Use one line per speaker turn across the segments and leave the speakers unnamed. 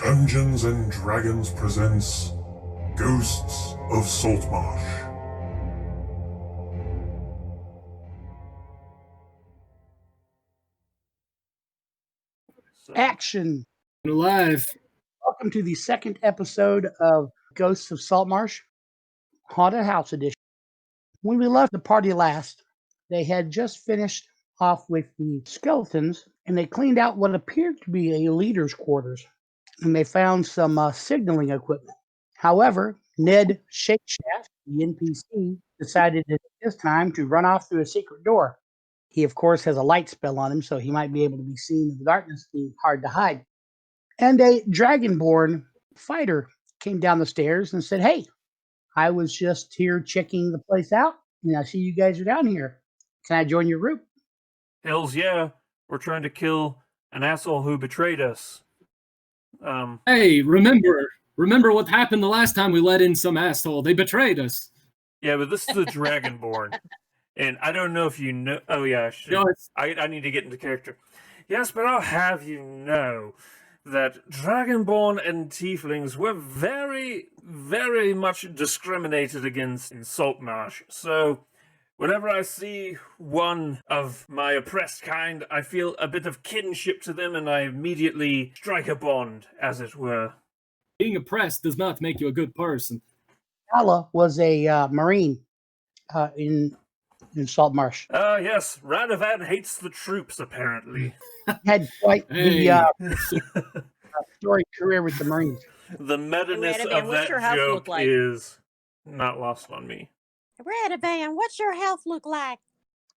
Dungeons and Dragons presents Ghosts of Saltmarsh.
Action!
Alive.
Welcome to the second episode of Ghosts of Saltmarsh, Haunted House Edition. When we left the party last, they had just finished off with the skeletons, and they cleaned out what appeared to be a leader's quarters, and they found some signaling equipment. However, Ned Shakeshaft, the NPC, decided at this time to run off through a secret door. He, of course, has a light spell on him, so he might be able to be seen in the darkness, being hard to hide. And a dragonborn fighter came down the stairs and said, "Hey, I was just here checking the place out, and I see you guys are down here. Can I join your group?"
Hells yeah, we're trying to kill an asshole who betrayed us.
Hey, remember what happened the last time we let in some asshole? They betrayed us.
Yeah, but this is the Dragonborn. And I don't know if you know... Oh, yeah, I need to get into character. Yes, but I'll have you know that Dragonborn and Tieflings were very, very much discriminated against in Saltmarsh. So, whenever I see one of my oppressed kind, I feel a bit of kinship to them, and I immediately strike a bond, as it were.
Being oppressed does not make you a good person.
Nala was a Marine in Saltmarsh.
Yes, Radovan hates the troops, apparently.
Had quite
Hey.
the storied career with the Marines.
The meta-ness
Radovan,
of
what's
that
your house
joke
look like?
is not lost on me.
Radovan, what's your health look like?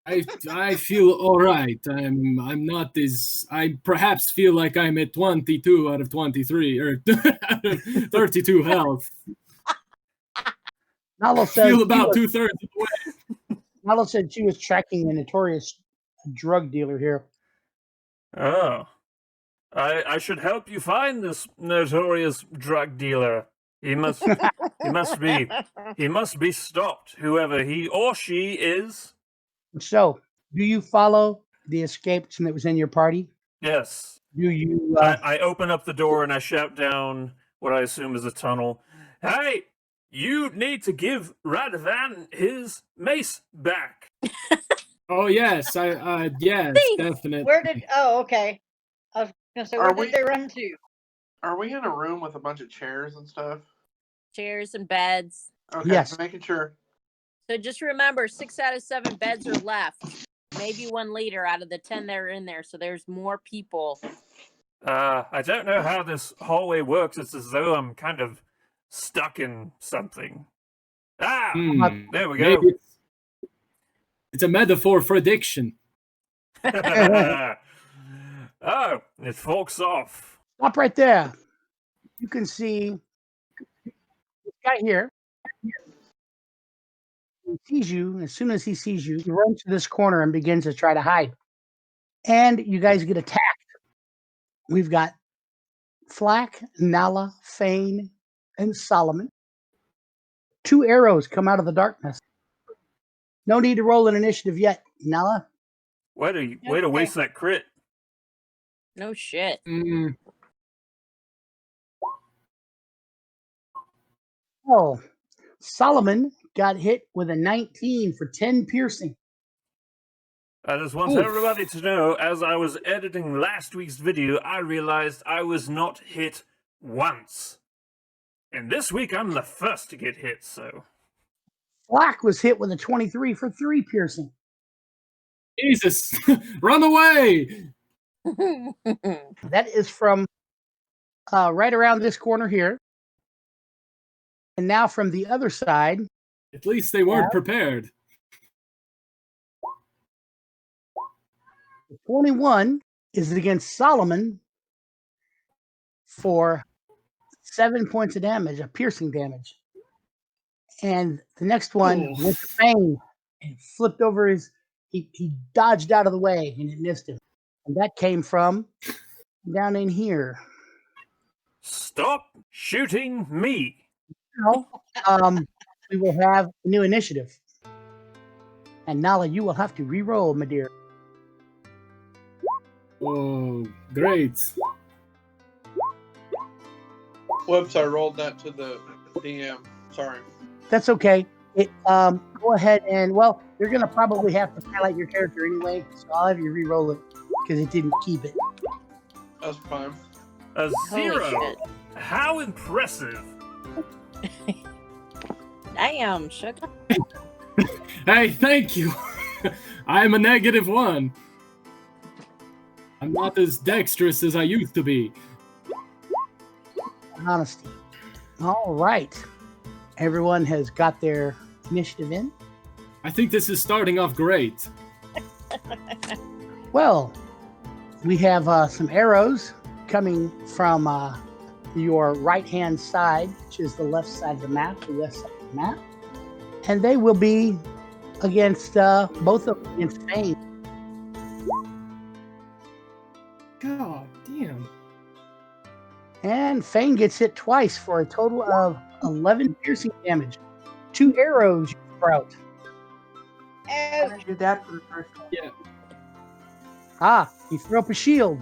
I feel all right. I'm not as I perhaps feel like I'm at 22 out of 23 or 32 health.
Nala said
Feel about 2/3 of the way.
Nala said she was tracking a notorious drug dealer here.
Oh. I should help you find this notorious drug dealer. He must be stopped, whoever he or she is.
So, do you follow the escaped that was in your party?
Yes.
Do you?
I open up the door and I shout down what I assume is a tunnel. Hey, you need to give Radovan his mace back.
Oh yes, yes, definitely.
Okay. I was gonna say, where did they run to?
Are we in a room with a bunch of chairs and stuff?
Chairs and beds.
Okay,
Yes.
making sure.
So just remember, 6 out of 7 beds are left. Maybe one leader out of the 10 that are in there. So there's more people.
I don't know how this hallway works. It's as though I'm kind of stuck in something. There we go.
Maybe it's a metaphor for addiction.
Oh, it forks off.
Stop right there. You can see this guy here. He sees you. As soon as he sees you, he runs to this corner and begins to try to hide. And you guys get attacked. We've got Flack, Nala, Fane, and Solomon. 2 arrows come out of the darkness. No need to roll an initiative yet, Nala.
Way to waste that crit.
No shit.
Oh, Solomon got hit with a 19 for 10 piercing.
I just want everybody to know, as I was editing last week's video, I realized I was not hit once. And this week, I'm the first to get hit, so...
Flack was hit with a 23 for 3 piercing.
Jesus, run away!
That is from right around this corner here. And now from the other side.
At least they weren't prepared.
21 is against Solomon for 7 points of damage, a piercing damage. And the next one went to Fane and flipped over his... He dodged out of the way and it missed him. And that came from down in here.
Stop shooting me!
Now, we will have a new initiative. And Nala, you will have to re-roll, my dear.
Oh, great.
Whoops, I rolled that to the DM. Sorry.
That's okay. Go ahead and, well, you're going to probably have to highlight your character anyway, so I'll have you re-roll it because it didn't keep it.
That's fine.
A
Holy
0.
shit.
How impressive.
Damn, sugar.
Hey, thank you. I'm a -1. I'm not as dexterous as I used to be.
Honesty. All right. Everyone has got their initiative in.
I think this is starting off great.
Well, we have some arrows coming from your right-hand side, which is the left side of the map, the west side of the map. And they will be against both of them against Fane.
God damn.
And Fane gets hit twice for a total of 11 piercing damage. 2 arrows you throw out.
Oh,
I did that for the first one.
Ah, you throw up a shield,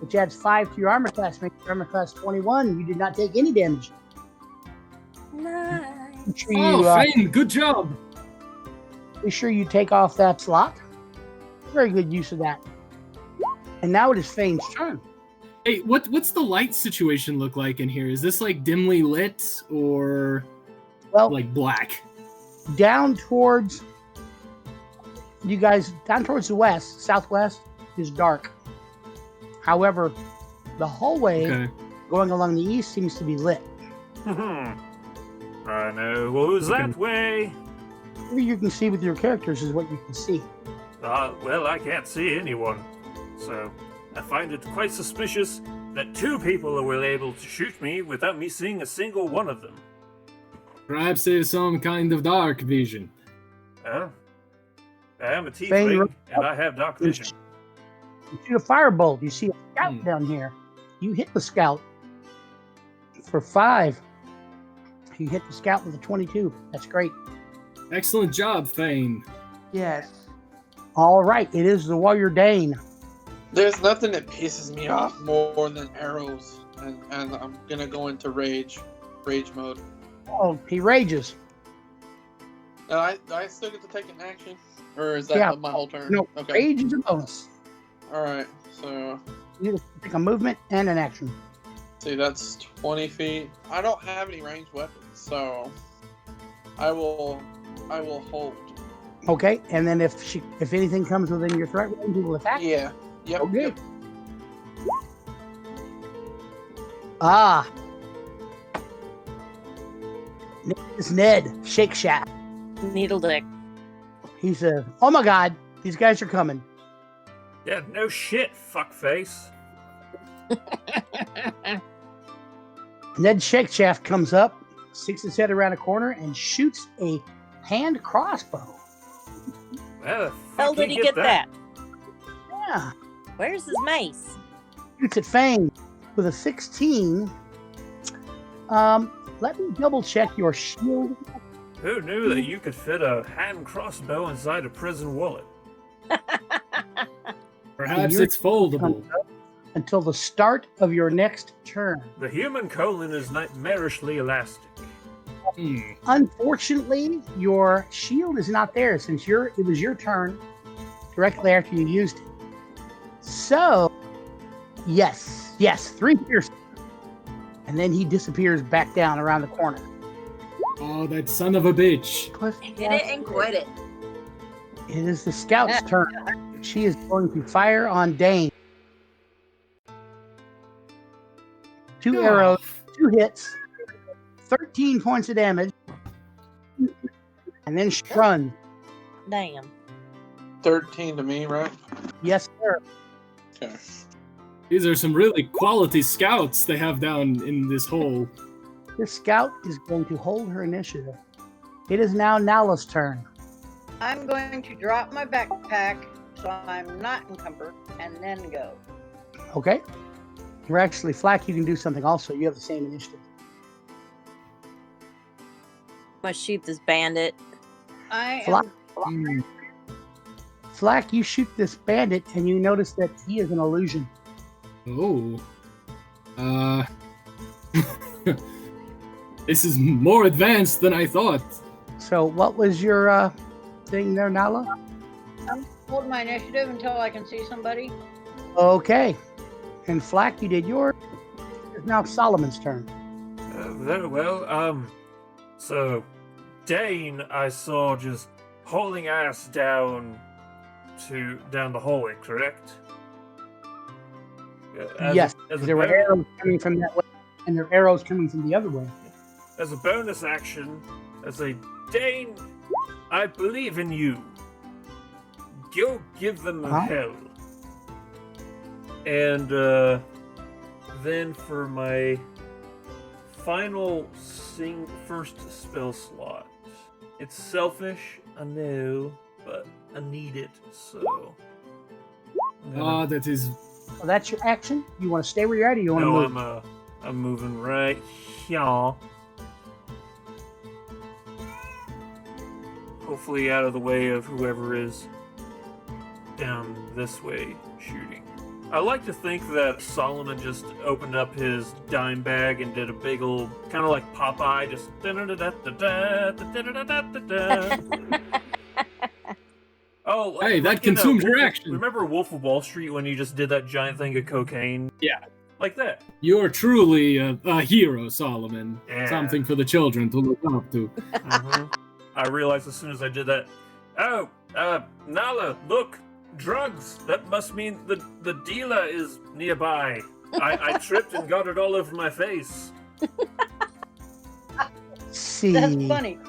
which adds 5 to your armor class, makes your armor class 21. You did not take any damage.
Nice.
Make sure
Oh,
you,
Fane, good job.
be sure you take off that slot. Very good use of that. And now it is Fane's turn.
Hey, what's the light situation look like in here? Is this like dimly lit or
Well,
like black?
down towards you guys, down towards the west, southwest is dark. However, the hallway
Okay.
going along the east seems to be lit.
I know who's that way.
What you can see with your characters is what you can see.
Well, I can't see anyone. So, I find it quite suspicious that 2 people were able to shoot me without me seeing a single one of them.
Perhaps there's some kind of dark vision.
I am a
Fane,
tiefling, and I have dark vision.
You shoot a firebolt. You see a scout down here. You hit the scout for 5. You hit the scout with a 22. That's great.
Excellent job, Fane.
Yes.
All right, it is the warrior Dane.
There's nothing that pisses me off more than arrows, and I'm gonna go into rage mode.
Oh, he rages.
And I still get to take an action, or is that my whole turn?
No,
Okay.
rage is a bonus.
All right. So
You get to take a movement and an action.
see, that's 20 feet. I don't have any ranged weapons, so I will hold.
Okay, and then if anything comes within your threat range, you will attack.
Yeah. Yep.
Okay.
Yep.
Ah. It's Ned Shake Shack.
Needle dick.
He says, "Oh my God, these guys are coming."
Yeah, no shit, fuckface.
Ned Shake Shaft comes up, sticks his head around a corner, and shoots a hand crossbow.
Where the
How
fuck
did he get that?
Yeah,
Where's his mace?
shoots at Fang with a 16. Let me double check your shield.
Who knew that you could fit a hand crossbow inside a prison wallet?
Perhaps
Your-
it's foldable.
Until the start of your next turn.
The human colon is nightmarishly elastic.
Unfortunately, your shield is not there since it was your turn directly after you used it. So, yes, 3 piercing. And then he disappears back down around the corner.
Oh, that son of a bitch.
hit it and quit it.
It is the scout's turn. She is going to fire on Dane. 2 arrows, 2 hits, 13 points of damage, and then she runs.
Damn.
13 to me, right?
Yes, sir.
Okay.
These are some really quality scouts they have down in this hole.
This scout is going to hold her initiative. It is now Nala's turn.
I'm going to drop my backpack so I'm not encumbered and then go.
Okay? You're actually, Flack, you can do something also. You have the same initiative.
Must shoot this bandit.
I
Flack,
am
Flack, you shoot this bandit and you notice that he is an illusion.
Oh. This is more advanced than I thought.
So what was your thing there, Nala?
I'm holding my initiative until I can see somebody.
Okay. And Flack, you did yours. It's now Solomon's turn.
Very well. So Dane, I saw just hauling ass down the hallway, correct?
Yes,
as a
there were
bonus-
arrows coming from that way, and there are arrows coming from the other way.
As a bonus action, I say, Dane, I believe in you. Go give them hell. And then for my final first spell slot, it's selfish, I know, but I need it, so.
That is.
So that's your action. You want to stay where you're at, or you want to move?
No, I'm moving right here. Hopefully out of the way of whoever is down this way shooting. I like to think that Solomon just opened up his dime bag and did a big old, kind of like Popeye, just oh,
hey, that consumes your action.
Remember Wolf of Wall Street when you just did that giant thing of cocaine?
Yeah.
Like that.
You're truly a hero, Solomon.
Yeah.
Something for the children to look up to.
I realized as soon as I did that, oh, Nala, look, drugs. That must mean the dealer is nearby. I tripped and got it all over my face.
See,
That's funny.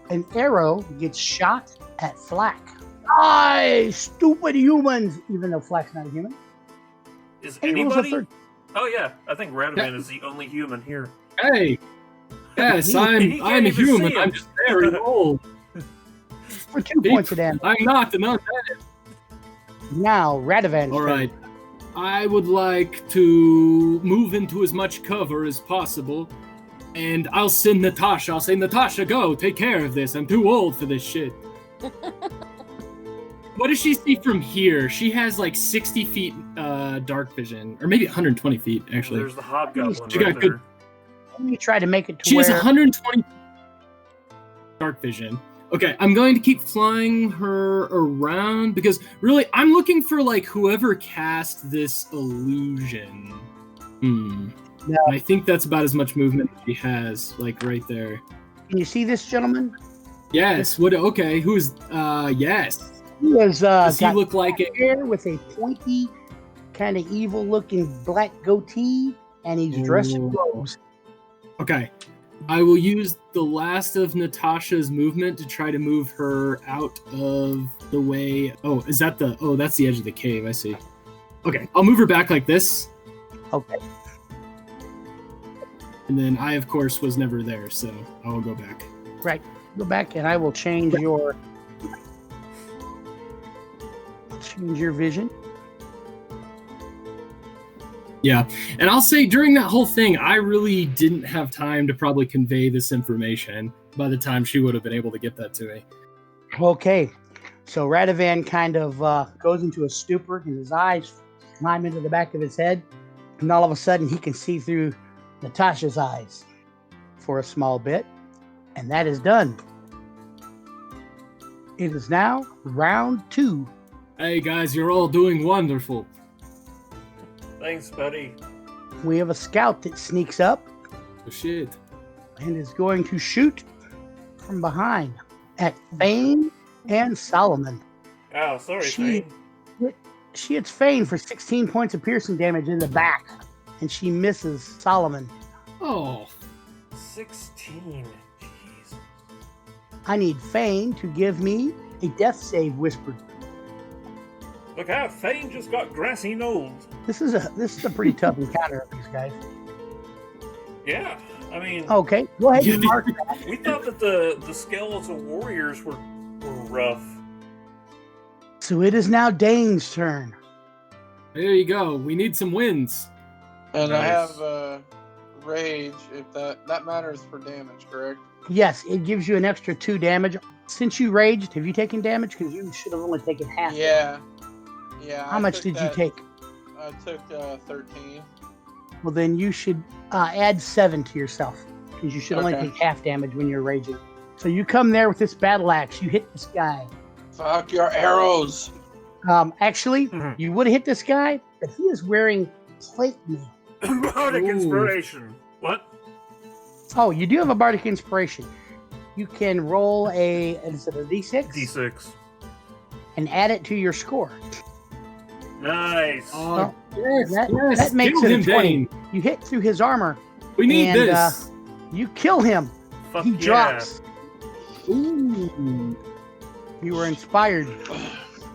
an arrow gets shot at Flack. Aye, stupid humans! Even though Flack's not a human.
Is
He rolls a
anybody?
third.
Oh yeah, I think Radovan is the only human here.
Hey! Yes,
He
I'm
can't
a
even
human.
see him.
I'm just very old.
For 2 points of damage.
I'm not an undead.
Now, Radovan.
All right. I would like to move into as much cover as possible, and I'll send Natasha. I'll say, Natasha, go, take care of this. I'm too old for this shit. What does she see from here? She has like 60 feet dark vision, or maybe 120 feet, actually.
There's the hobgoblin
She
right
got
there.
good.
Let me try to make it to
She
where...
has 120 dark vision. Okay, I'm going to keep flying her around because really, I'm looking for like whoever cast this illusion.
No.
I think that's about as much movement as she has, like right there.
Can you see this gentleman?
Yes. What? Okay. Who's? Yes.
He has
Does he
got
look like it?
hair with a pointy, kind of evil-looking black goatee, and he's dressed in robes.
Okay. I will use the last of Natasha's movement to try to move her out of the way. Oh, is that the... Oh, that's the edge of the cave. I see. Okay. I'll move her back like this.
Okay.
And then I, of course, was never there, so I will go back.
Right. Go back, and I will change your... Change your vision.
Yeah, and I'll say during that whole thing, I really didn't have time to probably convey this information by the time she would have been able to get that to me.
Okay. So Radovan kind of goes into a stupor, and his eyes climb into the back of his head, and all of a sudden he can see through Natasha's eyes for a small bit, and that is done. It is now round 2.
Hey guys, you're all doing wonderful.
Thanks, buddy.
We have a scout that sneaks up
Oh shit.
and is going to shoot from behind at Fane and Solomon.
Oh, sorry,
She-
Fane.
She hits Fane for 16 points of piercing damage in the back, and she misses Solomon.
Oh.
16. Jeez.
I need Fane to give me a death save whispered.
Look out, Fane just got grassy knolls.
This is a pretty tough encounter of these guys.
Yeah, I mean,
Okay, go ahead and mark that.
we thought that the skeletal warriors were rough.
So it is now Dane's turn.
There you go. We need some wins.
And I
Nice.
have rage. If that matters for damage, correct?
Yes, it gives you an extra 2 damage. Since you raged, have you taken damage? Because you should have only taken half.
Yeah. Yeah.
How much did you take?
I took 13.
Well, then you should add 7 to yourself because you should only
Okay.
take half damage when you're raging. So you come there with this battle axe. You hit this guy.
Fuck your arrows.
Actually,
Mhm.
you would have hit this guy, but he is wearing plate mail.
Bardic
Ooh.
inspiration. What?
Oh, you do have a bardic inspiration. You can roll is it a d6?
D6.
And add it to your score.
Nice.
Oh,
That makes
kill
it a
him,
20.
Dane.
You hit through his armor.
We need
And,
this.
You kill him.
Fuck
He
yeah.
drops.
Ooh.
You were inspired.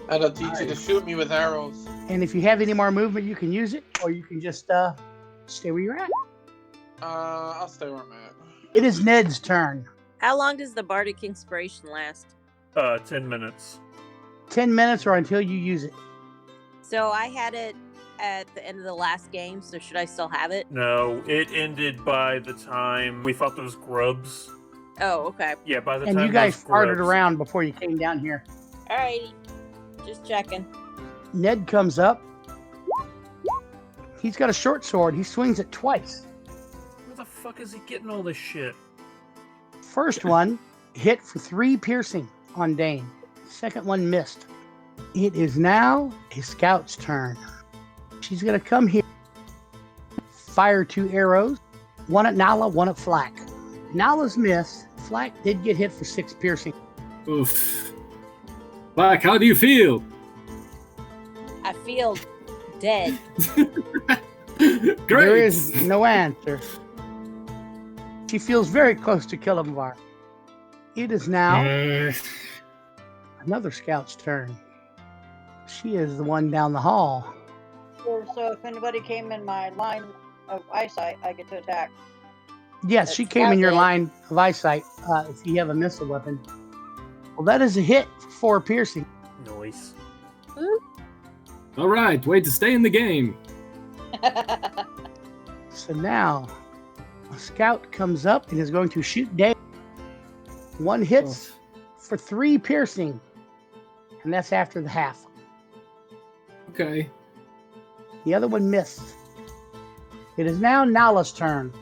I'll teach you to shoot me with arrows.
And if you have any more movement, you can use it, or you can just stay where you're at.
I'll stay where I'm at.
It is Ned's turn.
How long does the bardic inspiration last?
10 minutes.
10 minutes or until you use it.
So I had it at the end of the last game, so should I still have it?
No, it ended by the time we fought those grubs.
Oh, okay.
Yeah, by the
And
time
you guys
those
farted
grubs-
around before you came down here.
Alrighty. Just checking.
Ned comes up. He's got a short sword. He swings it twice.
Where the fuck is he getting all this shit?
First one hit for 3 piercing on Dane. Second one missed. It is now a scout's turn. She's going to come here, fire 2 arrows, one at Nala, one at Flack. Nala's missed. Flack did get hit for 6 piercing.
Oof. Black, how do you feel?
I feel dead.
Great.
There is no answer. She feels very close to Kilimvar. It is now another scout's turn. She is the one down the hall.
So if anybody came in my line of eyesight, I get to attack.
Yes, she came in your
Okay.
line of eyesight if you have a missile weapon. Well, that is a hit for 4 piercing.
Noise.
All right, way to stay in the game.
So now, a scout comes up and is going to shoot Dave. One hits for 3 piercing, and that's after the half.
Okay.
The other one missed. It is now Nala's turn.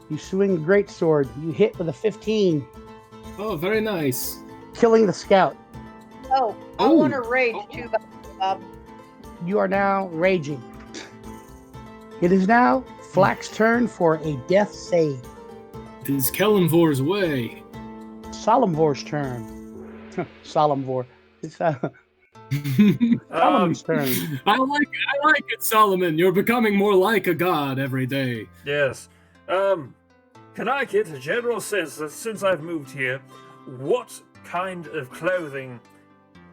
You swing a great sword. You hit with a 15,
Oh, very nice.
killing the scout.
Oh, I
Oh.
want to rage too, Bob.
You are now raging. It is now Flack's turn for a death save.
It is Kelimvor's way.
Solemnvor's turn. Solemnvor. It's Solomon's turn.
I like it, Solomon. You're becoming more like a god every day.
Yes. Can I get a general sense that since I've moved here, what kind of clothing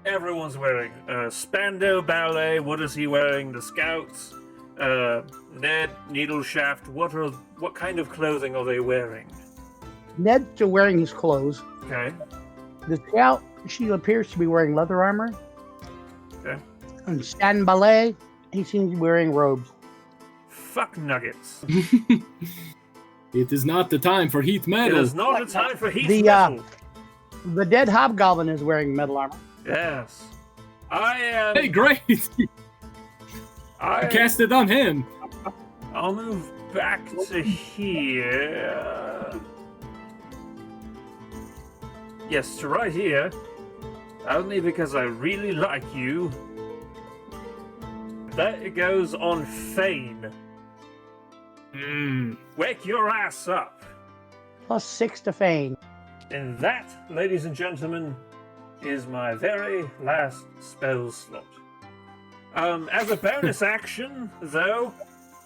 everyone's wearing? Spando Ballet, what is he wearing? The Scouts? Ned, Needleshaft, what kind of clothing are they wearing?
Ned's still wearing his clothes.
Okay.
The scout, she appears to be wearing leather armor.
Okay.
And Stan Ballet, he seems to be wearing robes.
Fuck nuggets.
It is not the time for heat
It
metal.
is not a time for heat
The,
metal.
The dead hobgoblin is wearing metal armor.
Yes. I am.
Hey, great! Cast it on him.
I'll move back to here. Yes, to right here. Only because I really like you. That it goes on Fane. Wake your ass up.
Plus 6 to Fane.
And that, ladies and gentlemen, is my very last spell slot. As a bonus action, though,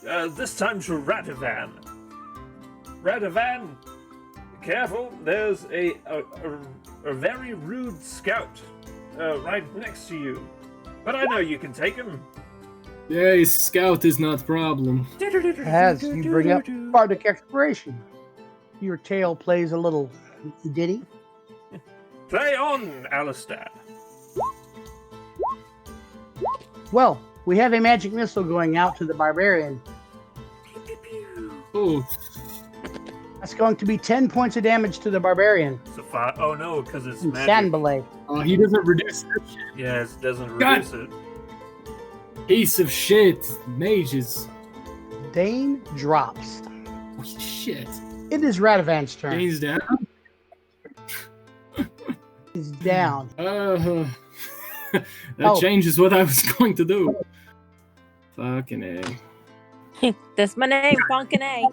this time to Radovan. Radovan, careful, there's a very rude scout right next to you. But I know you can take him.
Yeah, scout is not problem.
As you bring up Bardic Exploration, your tail plays a little ditty.
Play on, Alistair.
Well, we have a magic missile going out to the barbarian.
Oh,
That's going to be 10 points of damage to the barbarian.
So far, oh no, because it's
And
magic.
Sand Ballet.
he doesn't reduce that shit.
Yes, it doesn't
God.
reduce it.
Piece of shit. Mages.
Dane drops.
Oh, shit.
It is Radavan's turn.
Dane's down.
He's down.
That
Oh.
changes what I was going to do. Fucking A.
That's my name, Funkin' A.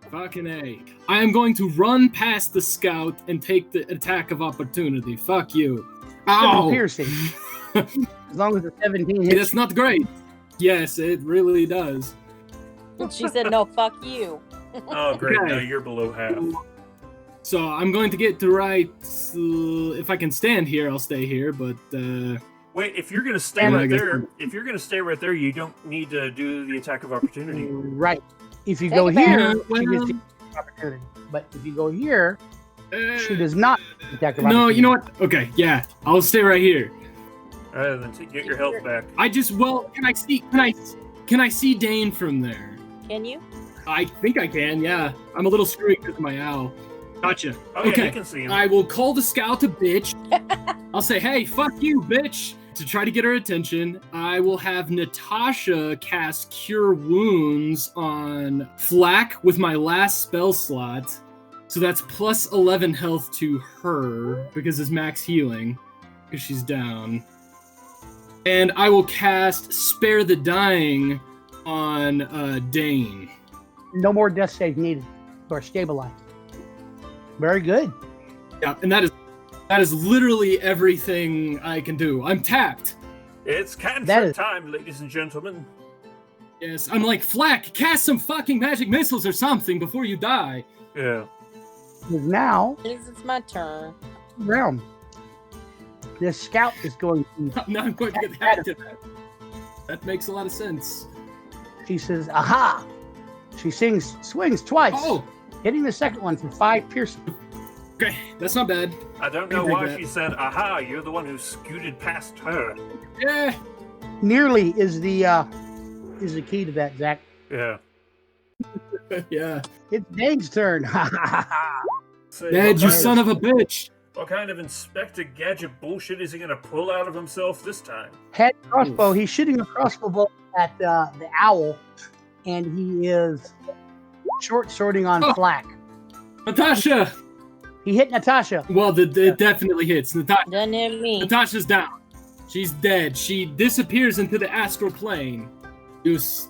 Fucking A. I am going to run past the scout and take the attack of opportunity. Fuck you. Ow!
Piercing. As long as the 17 hits.
That's not great. Yes, it really does.
She said, no, fuck you.
Oh, great.
Okay.
Now you're below half.
So I'm going to get to right. If I can stand here, I'll stay here. But
Wait, if you're gonna stay
And
right
I guess-
there, you don't need to do the attack of opportunity.
Right. If you
Take
go
it back.
here,
Well-
she gets the opportunity. But if you go here, she
uh,
does not attack of
no,
opportunity.
you know what? Okay, yeah, I'll stay right here.
Rather than to get your health back.
I just can I see Dane from there?
Can you?
I think I can. Yeah, I'm a little screwy because of my owl. Gotcha.
Oh yeah,
Okay.
you can see him.
I will call the scout a bitch. I'll say, hey, fuck you, bitch, to try to get her attention. I will have Natasha cast Cure Wounds on Flack with my last spell slot. So that's plus 11 health to her because it's max healing because she's down. And I will cast Spare the Dying on Dane.
No more death save needed. You are stabilized. Very good.
Yeah, and that is literally everything I can do. I'm tapped.
It's
That
cantrip
is-
time, ladies and gentlemen.
Yes, I'm like, Flack, cast some fucking magic missiles or something before you die.
Yeah.
Because now,
It's my turn.
round. This scout is going to.
Now I'm going to get back to that. That makes a lot of sense.
She says, "Aha!" She swings twice,
Oh,
hitting the second one for 5 piercing.
okay, that's not bad.
I don't know
Take
why
that.
she said, aha, you're the one who scooted past her.
Yeah.
Nearly is the key to that, Zach.
Yeah.
Yeah.
It's Dane's turn.
Say,
Ned, you
what
son of a bitch.
What kind of Inspector Gadget bullshit is he gonna pull out of himself this time?
Head crossbow. He's shooting a crossbow bolt at the owl, and he is short sorting on
Oh.
Flack.
Natasha.
He hit Natasha.
Well, it definitely hits.
Doesn't hit me.
Natasha's down. She's dead. She disappears into the astral plane.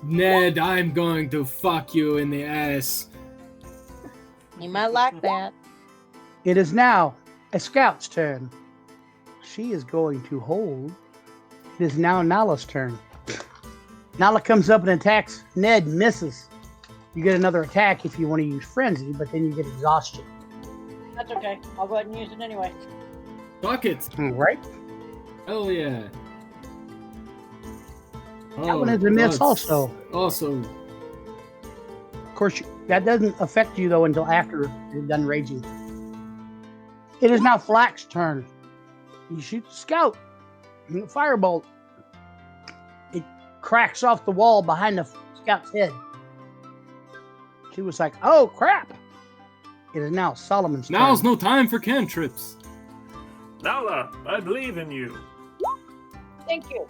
Ned, I'm going to fuck you in the ass.
You might like that.
It is now a scout's turn. She is going to hold. It is now Nala's turn. Nala comes up and attacks. Ned misses. You get another attack if you want to use frenzy, but then you get exhaustion.
That's okay. I'll go ahead and use it anyway.
Fuck it.
All right.
Hell yeah.
That one is a miss also.
Also.
Of course, that doesn't affect you though until after you're done raging. It is now Flack's turn. You shoot the scout. Firebolt. It cracks off the wall behind the scout's head. She was like, "Oh crap!" It is now Solomon's turn.
Now's no time for cantrips.
Nala, I believe in you.
Thank you.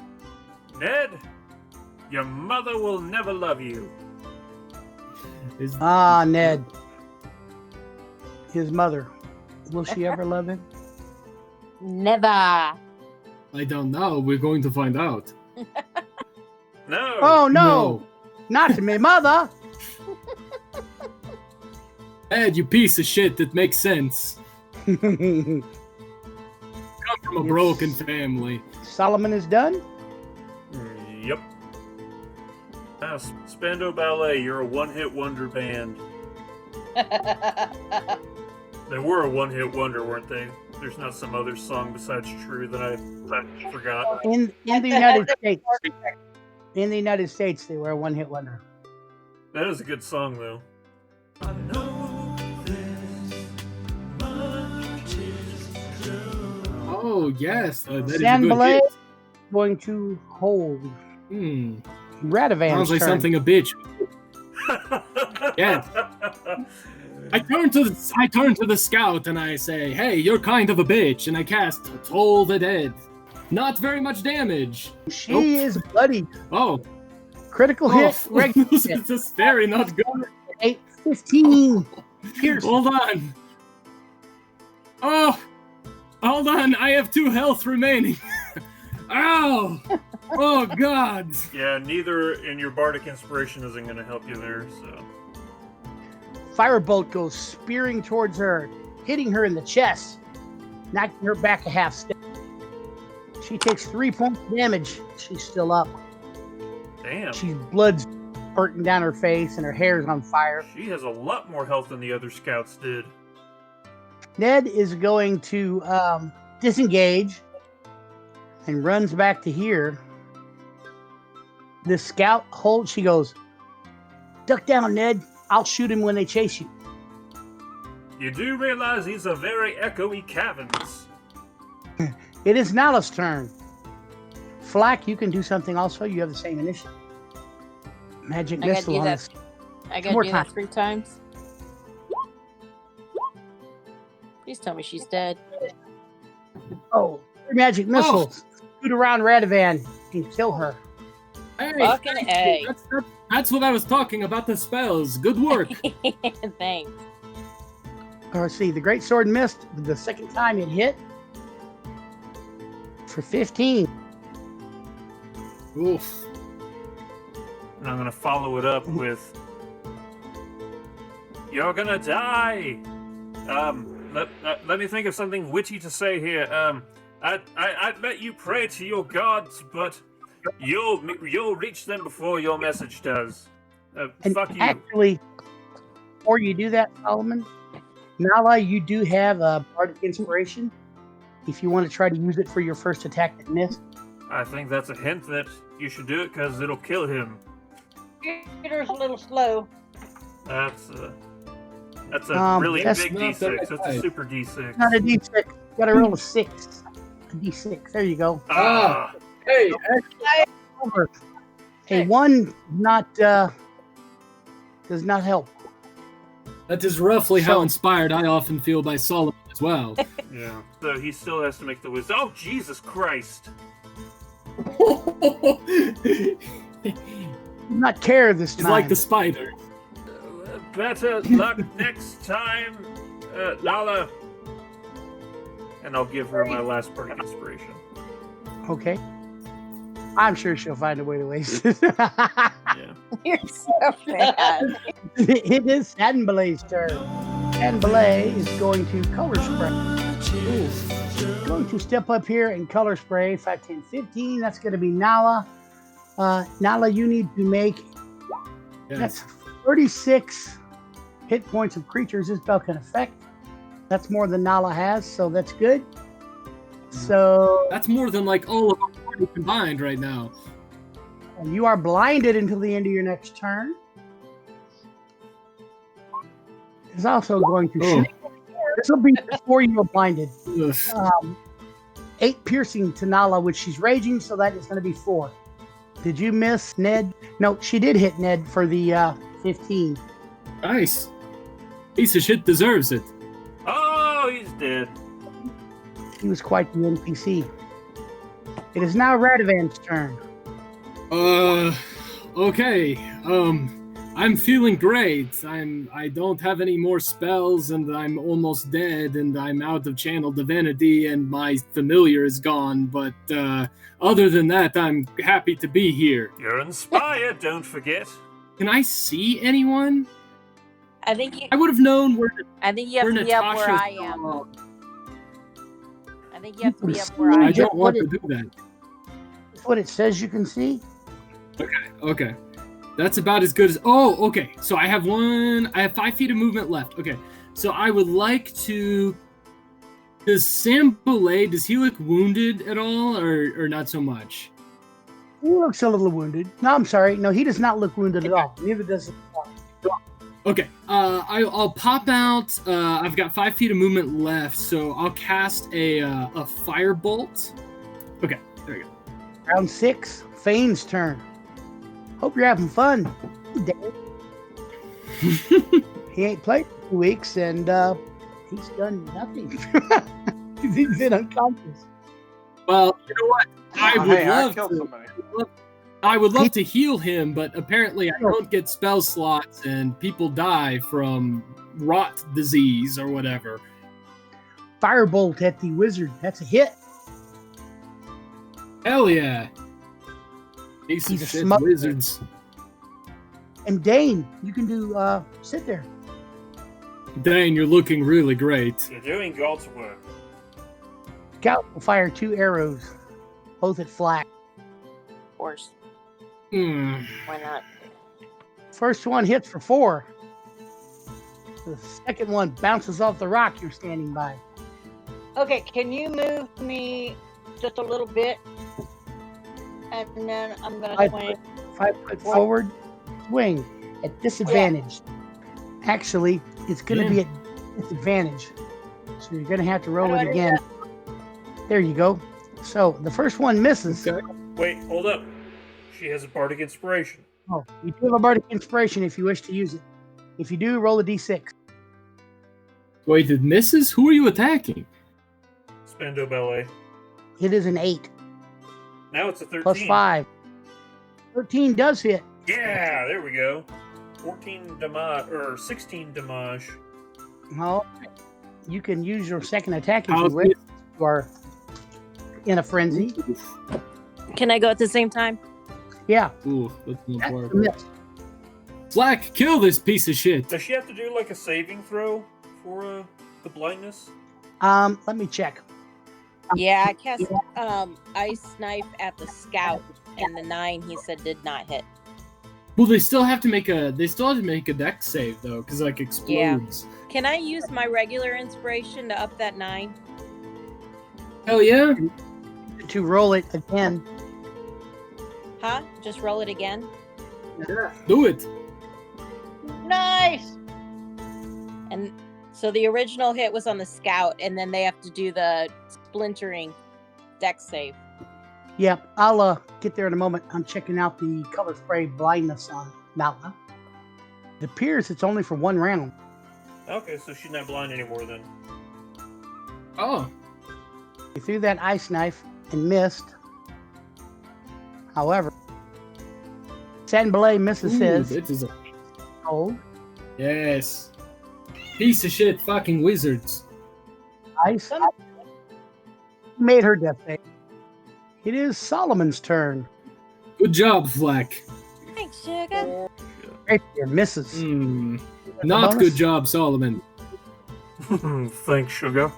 Ned, your mother will never love you.
Is-
Ah, Ned. His mother. Will she ever love him?
Never.
I don't know. We're going to find out.
No.
Oh no! Not to me, mother.
Ed, you piece of shit. That makes sense. Come from a
Yes.
broken family.
Solomon is done.
Yep. Now, Spando Ballet, you're a one-hit wonder band. They were a one-hit wonder, weren't they? There's not some other song besides True that I forgot.
In the United States. In the United States, they were a one-hit wonder.
That is a good song, though.
Oh yes, that is a
San
good
Belay
hit.
going to hold.
Hmm.
Radavan's
Sounds like
turn.
something a bitch. Yeah. I turn to the scout and I say, "Hey, you're kind of a bitch," and I cast Toll the Dead. Not very much damage.
She
Nope.
is bloody.
Oh,
Critical hit. Regular
this
hit.
is very not good.
8, 15. Pierce.
Hold on. Oh, hold on. I have 2 health remaining. Ow! Oh, God.
Yeah, neither in your bardic inspiration isn't going to help you there. So
Firebolt goes spearing towards her, hitting her in the chest, knocking her back a half step. She takes 3 points of damage. She's still up.
damn,
She's blood's spurting down her face and her hair's on fire.
she has a lot more health than the other scouts did.
Ned is going to disengage and runs back to here. The scout holds. She goes, "Duck down, Ned. I'll shoot him when they chase you."
You do realize these are very echoey caverns.
It is Nala's turn. Flack, you can do something also. You have the same initiative. Magic
I gotta
missile
do
on
that.
this.
I
More
gotta do that
time.
3 times. Please tell me she's dead.
Oh, 3 magic missiles. Shoot around Radovan and kill her.
Hey,
Fucking
thank
A.
you. That's what I was talking about, the spells. Good work.
Thanks.
Let's see. The great sword missed the second time it hit for 15.
Oof.
And I'm going to follow it up with, "You're going to die." Let me think of something witty to say here. I'd let you pray to your gods, but you'll reach them before your message does.
And
Fuck you.
actually, before you do that, Solomon, Nala, you do have a bardic inspiration. If you want to try to use it for your first attack that missed.
I think that's a hint that you should do it because it'll kill him.
Peter's a little slow.
That's a really
that's
big
not
D6.
that
That's
high.
a super D6.
Not a D6. You got to roll a 6. A D6. There you go.
Ah,
Hey,
Over. A 1 does not help.
that is roughly how
So-
inspired I often feel by Solomon as well.
yeah. So he still has to make the wisdom. Oh, Jesus Christ!
Do not care this
He's
time.
like the spider.
Better luck next time, Lala. And I'll give her my last bardic inspiration.
Okay. I'm sure she'll find a way to waste it.
Yeah.
You're so bad.
It is Sandbelay's turn. Sandbelay is going to color spray. Ooh. Going to step up here and color spray. 5, 10, 15. That's going to be Nala. Nala, you need to make
Yes.
that's 36 hit points of creatures this spell can affect. That's more than Nala has, so that's good. So
That's more than like all of our party combined right now.
you are blinded until the end of your next turn. It's also going to
Oh.
shoot. This will be before you are blinded.
Ugh.
8 piercing to Nala, which she's raging, so that is going to be 4. Did you miss Ned? No, she did hit Ned for the 15.
Nice. Piece of shit deserves it.
Oh, he's dead.
He was quite the NPC. It is now Radovan's turn.
Okay. I'm feeling great. I don't have any more spells, and I'm almost dead, and I'm out of channel divinity, and my familiar is gone. But other than that, I'm happy to be here.
You're inspired, don't forget.
Can I see anyone?
I think you.
I would have known where
I think you have
where
to be up where
Natasha's
I am.
from.
I think you have to be up where I
I
am.
don't want to do that.
That's what it says you can see.
Okay. That's about as good as. Oh, okay. So I have 5 feet of movement left. Okay. So I would like to. Does Sam Belay, does he look wounded at all, or not so much?
He looks a little wounded. No, I'm sorry. No, he does not look wounded at all. Neither does the
Okay. I'll pop out. I've got 5 feet of movement left, so I'll cast a firebolt. Okay. There we go.
Round 6, Fane's turn. Hope you're having fun. Dave. He ain't played for 2 weeks, and he's done nothing. He's been unconscious.
Well, you know what? I would
Hey, I
love
killed
to.
somebody.
I would love to heal him, but apparently I don't get spell slots and people die from rot disease or whatever.
Firebolt at the wizard. That's a hit.
Hell yeah. Piece
He's
of
a
shit
smuggler.
wizards.
And Dane, you can do sit there.
Dane, you're looking really great.
You're doing God's work.
Scout will fire 2 arrows, both at Flack.
Of course.
Hmm.
Why not?
First one hits for 4. The second one bounces off the rock you're standing by.
Okay, can you move me just a little bit? And then I'm gonna swing.
5 foot forward, swing at disadvantage. Actually, it's going to be at disadvantage. So you're going to have to roll it again. There you go. So the first one misses.
Okay.
Wait, hold up. She has a bardic inspiration.
Oh, you do have a bardic inspiration if you wish to use it. If you do, roll a d6.
Wait, it misses? Who are you attacking?
Spando Ballet.
It is an 8
Now it's a 13.
plus 5. 13 does hit.
Yeah, there we go. 14 damage, or 16 damage.
Well, you can use your second attack if
How's
you wish. You are in a frenzy.
Can I go at the same time?
Yeah,
Ooh, that's not
that's a
work.
miss.
Slack, kill this piece of shit.
Does she have to do like a saving throw for the blindness?
Let me check.
Yeah, I cast ice knife at the scout, and the 9 he said did not hit.
Well, they still have to make a dex save though, because like explodes.
Can I use my regular inspiration to up that 9?
Hell yeah.
To roll it again.
Huh? Just roll it again?
Do it.
Nice.
And so the original hit was on the scout, and then they have to do the splintering dex save.
Yeah, I'll get there in a moment. I'm checking out the color spray blindness on Malva. It appears it's only for 1 round.
Okay, so she's not blind anymore then.
Oh.
You threw that ice knife and missed. However, Sanbalay misses his.
This is a
Cold.
yes. Piece of shit fucking wizards.
Ice. Made her death save. It is Solomon's turn.
Good job, Flack.
Thanks, sugar.
Right there, misses.
Not
bonus?
good job, Solomon.
Thanks, Sugar.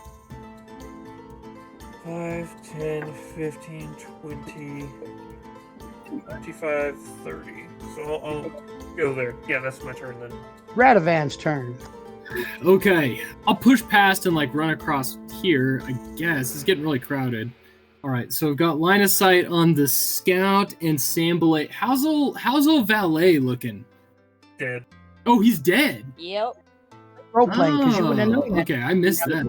5, 10, 15, 20, 25, 30. So I'll go there. Yeah, that's my turn then.
Radovan's turn.
Okay, I'll push past and like run across here. I guess it's getting really crowded. All right, so I've got line of sight on the scout and Sambalay. How's old Valet looking?
Dead.
Oh, he's dead.
Yep.
Role playing because you wouldn't have known that.
Okay, I missed that.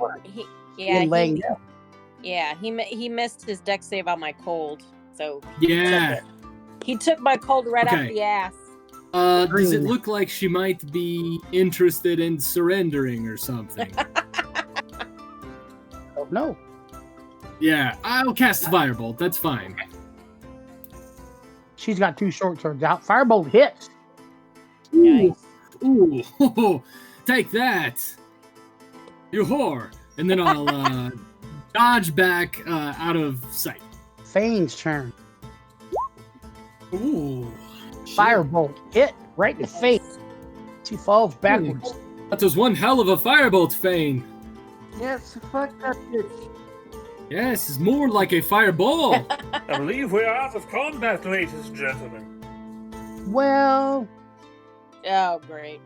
He missed his dex save on my cold, so
Yeah.
he took my cold right
Okay.
up the ass.
Does it look like she might be interested in surrendering or something?
Oh, no.
Yeah, I'll cast Firebolt. That's fine.
She's got 2 short swords out. Firebolt hits.
Nice.
Ooh, take that, you whore! And then I'll dodge back out of sight.
Fane's turn.
Ooh,
Firebolt hit right in the face. She falls backwards.
that was one hell of a firebolt, Fane.
Yes, fuck that bitch.
Yes, it's more like a fireball.
I believe we're out of combat, ladies and gentlemen.
Well,
Oh, great.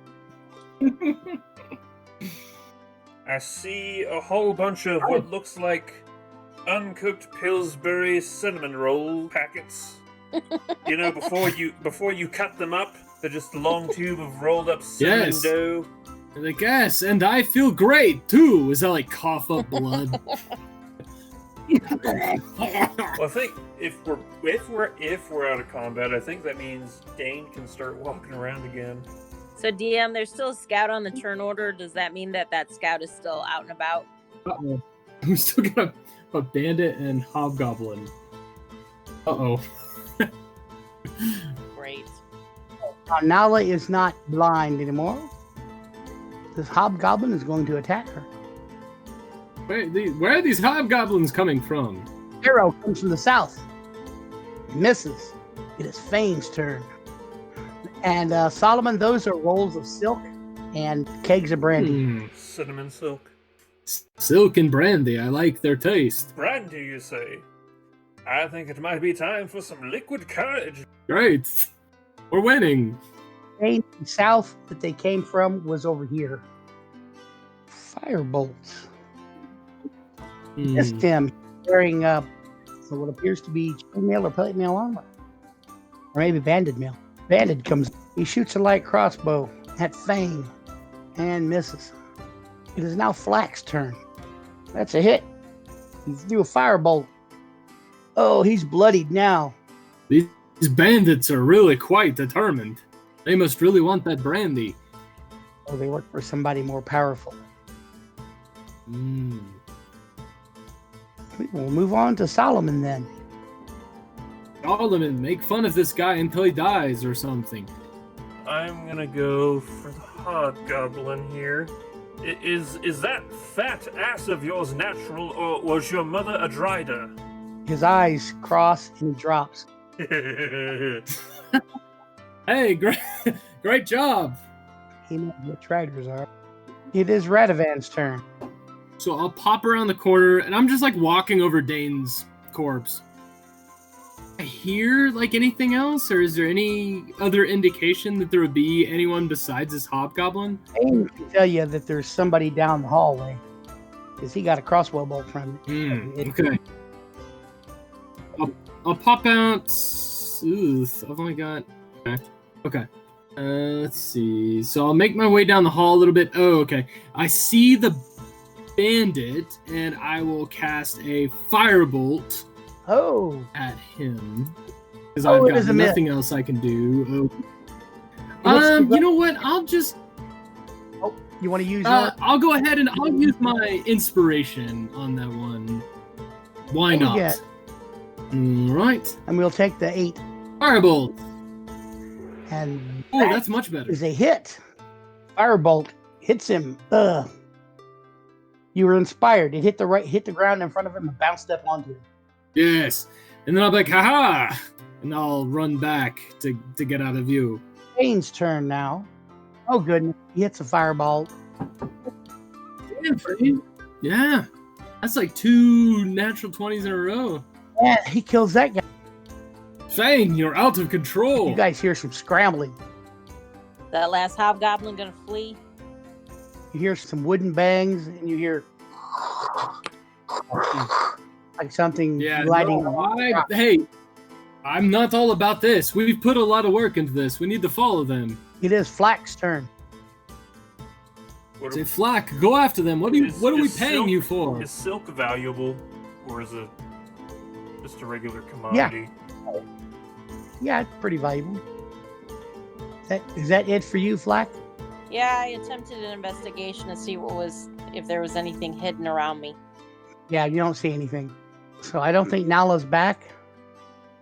I see a whole bunch of what looks like uncooked Pillsbury cinnamon roll packets. You know, before you cut them up, they're just a long tube of rolled up cinnamon
Yes.
dough.
And I guess, and I feel great too, as I like cough up blood.
Well, I think if we're out of combat, I think that means Dane can start walking around again.
So DM, there's still a scout on the turn order. Does that mean that scout is still out and about?
Uh-oh. We still got a bandit and hobgoblin. Uh-oh.
Great.
Now, Nala is not blind anymore. This hobgoblin is going to attack her.
Wait, where are these hobgoblins coming from?
Arrow comes from the south. Misses. It is Fane's turn. And Solomon, those are rolls of silk and kegs of brandy.
Cinnamon silk.
Silk and brandy. I like their taste.
Brandy, you say? I think it might be time for some liquid courage.
Great. We're winning.
The south that they came from was over here. Firebolt. Missed him wearing what appears to be chainmail or plate mail armor. Or maybe banded mail. Banded comes. He shoots a light crossbow at Fane and misses. It is now Flack's turn. That's a hit. He threw a firebolt. Oh, he's bloodied now.
These bandits are really quite determined. They must really want that brandy.
Oh, they work for somebody more powerful. We'll move on to Solomon then.
Solomon, make fun of this guy until he dies or something.
I'm gonna go for the hobgoblin here. Is that fat ass of yours natural, or was your mother a drider?
His eyes cross and he drops.
Hey, great job.
He knows what traders are. It is Radovan's turn.
So I'll pop around the corner, and I'm just like walking over Dane's corpse. I hear like anything else, or is there any other indication that there would be anyone besides this hobgoblin?
Dane can tell you that there's somebody down the hallway because he got a crossbow bolt from it.
Okay. I'll pop out. I've only got. Okay. Let's see. So I'll make my way down the hall a little bit. Oh, okay. I see the bandit, and I will cast a firebolt. At him. Because I've got nothing else I can do. You know what? I'll just.
Oh, you want to use?
I'll go ahead and I'll use my inspiration on that one. Why not? Right.
And we'll take the 8.
Firebolt.
And
that's much better.
Is a hit. Firebolt hits him. You were inspired. It hit the ground in front of him and bounced up onto him.
Yes. And then I'll be like, haha! And I'll run back to get out of view.
Fane's turn now. Oh, goodness. He hits a fireball.
Damn, Fane. Yeah. That's like 2 natural 20s in a row.
Yeah, he kills that guy.
Fane, you're out of control.
You guys hear some scrambling.
That last hobgoblin gonna flee?
You hear some wooden bangs, and you hear like something gliding.
No, hey, I'm not all about this. We've put a lot of work into this. We need to follow them.
It is Flack's turn.
Say, Flack, go after them. What are we paying you for?
Is silk valuable, or is it just a regular commodity?
Yeah, it's pretty valuable. Is that it for you, Flack?
Yeah, I attempted an investigation to see if there was anything hidden around me.
Yeah, you don't see anything. So I don't think Nala's back.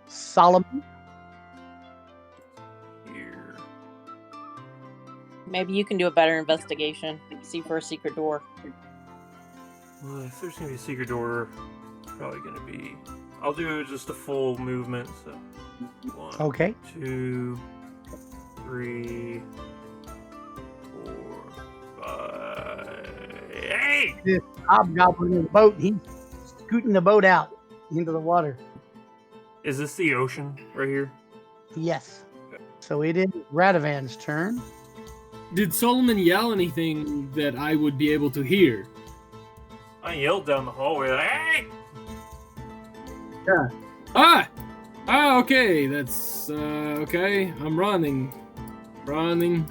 Solomon?
Here.
Maybe you can do a better investigation. See for a secret door.
Well, if there's gonna be a secret door, it's probably gonna be. I'll do just a full movement. So 1, 2, 3, 4, 5, 8.
This hobgoblin in the boat. He's scooting the boat out into the water.
Is this the ocean right here?
Yes. Okay. So it is Radovan's turn.
Did Solomon yell anything that I would be able to hear?
I yelled down the hallway, like, hey!
Yeah. Okay. That's, okay. I'm running. Running.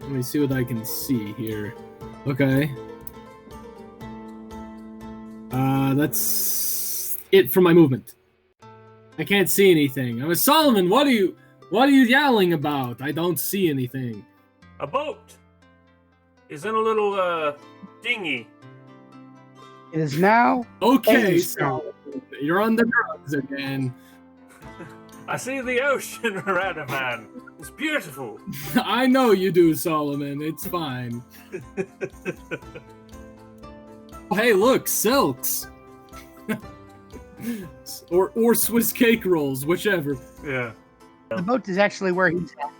Let me see what I can see here. Okay. That's it for my movement. I can't see anything. I was Solomon, what are you yelling about? I don't see anything.
A boat is in a little dinghy.
It is now.
Okay, so you're on the drugs again.
I see the ocean, Radavan. It's beautiful.
I know you do, Solomon. It's fine. Oh, hey, look, silks. or Swiss cake rolls, whichever.
Yeah.
The boat is actually where he's at.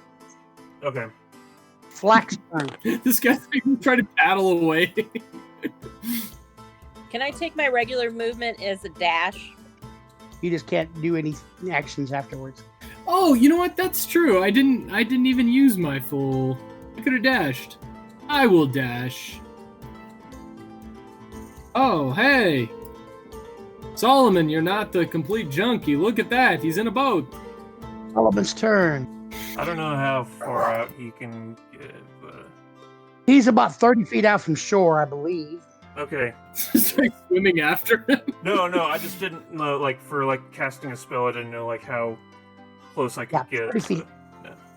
Okay.
Flax turn.
This guy's trying to paddle away.
Can I take my regular movement as a dash?
You just can't do any actions afterwards.
Oh, you know what? That's true. I didn't even use my full. I could have dashed. I will dash. Oh, hey. Solomon, you're not the complete junkie. Look at that. He's in a boat.
Solomon's turn.
I don't know how far out he can get, but...
He's about 30 feet out from shore, I believe.
Okay.
Just like swimming after him.
No, I just didn't know, like, for, like, casting a spell, I didn't know, like, how close I could
Yeah,
get.
30 feet.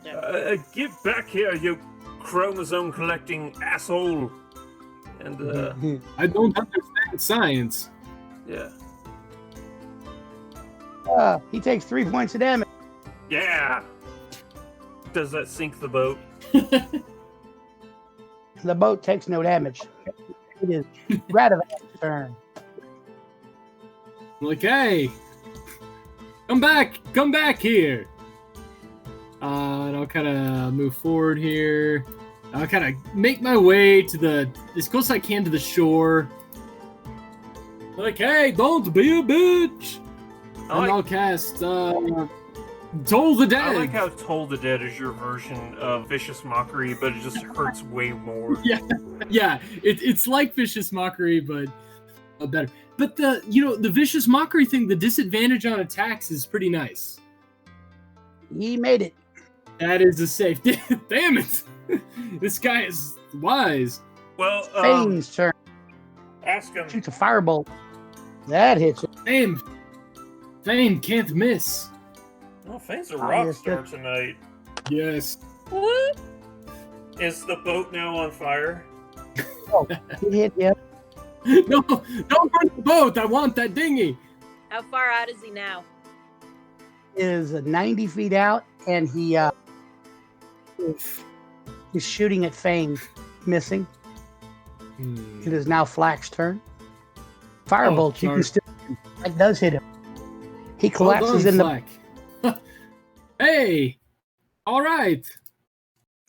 No. Get back here, you chromosome-collecting asshole! And,
I don't understand science.
yeah.
He takes 3 points of damage.
Yeah! Does that sink the boat?
The boat takes no damage. It is Radavan's turn.
Like, hey, come back here. And I'll kind of move forward here. I'll kind of make my way to as close as I can to the shore. Like, hey, don't be a bitch. I'll cast Toll the Dead.
I like how Toll the Dead is your version of Vicious Mockery, but it just hurts way more.
Yeah, it's like Vicious Mockery, but better. But the Vicious Mockery thing, the disadvantage on attacks is pretty nice.
He made it.
That is a safe. Damn it! This guy is wise.
Well,
Fane's turn.
ask him.
Shoots a firebolt. That hits it.
Fane can't miss.
Oh, Fane's a rock
yes,
star
yes.
tonight.
Yes.
What?
Is the boat now on fire?
Oh, he hit him.
No, don't burn the boat. I want that dinghy.
How far out is he now?
Is 90 feet out, and he is shooting at Fane, missing. It is now Flack's turn. Firebolt, you can still. That does hit him. He collapses in the.
Hey, all right.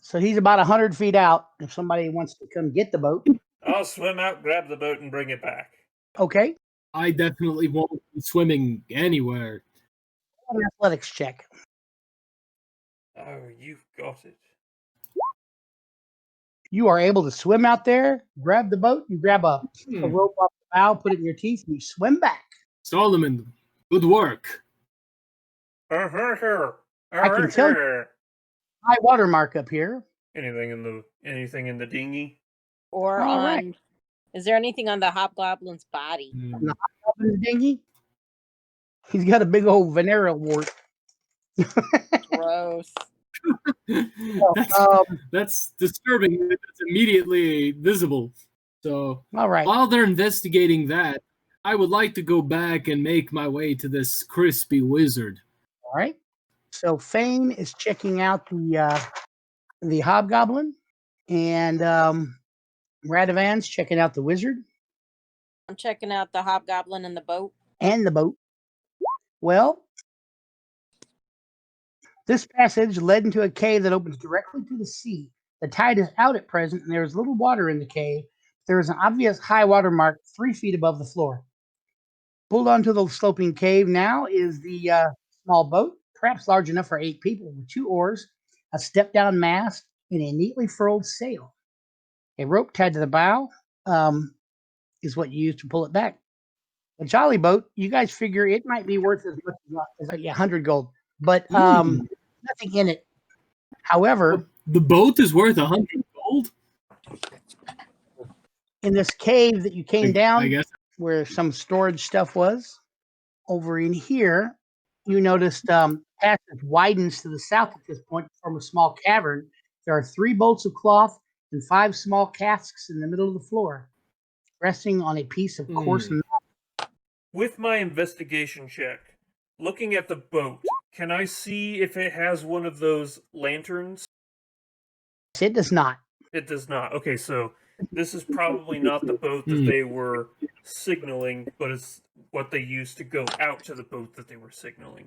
So he's about 100 feet out. If somebody wants to come get the boat,
I'll swim out, grab the boat, and bring it back.
okay.
I definitely won't be swimming anywhere.
An athletics check.
Oh, you've got it.
You are able to swim out there, grab the boat, you grab a rope off the bow, put it in your teeth, and you swim back.
Solomon, good work.
I can tell you high water mark up here.
Anything in the dinghy?
Or
All
on?
right.
Is there anything on the hobgoblin's body?
Up in the dinghy. He's got a big old venereal wart.
Gross.
That's disturbing. It's immediately visible. So
All right.
while they're investigating that, I would like to go back and make my way to this crispy wizard.
All right. So Fane is checking out the hobgoblin, and Radavan's checking out the wizard
I'm checking out the hobgoblin in the boat.
and the boat. Well, this passage led into a cave that opens directly to the sea. The tide is out at present, and there is little water in the cave. There is an obvious high water mark 3 feet above the floor. Pulled onto the sloping cave now is the small boat, perhaps large enough for 8 people, with 2 oars, a step-down mast, and a neatly furled sail. A rope tied to the bow is what you use to pull it back. A jolly boat, you guys figure it might be worth as much as 100 gold, but nothing in it. However,
The boat is worth 100 gold?
in this cave that you came down,
I guess.
where some storage stuff was, over in here, you noticed passage widens to the south at this point from a small cavern. There are 3 bolts of cloth and 5 small casks in the middle of the floor, resting on a piece of coarse metal.
With my investigation check, looking at the boat, Can I see if it has one of those lanterns?
It does not.
It does not. Okay, so this is probably not the boat that they were signaling, but it's what they used to go out to the boat that they were signaling.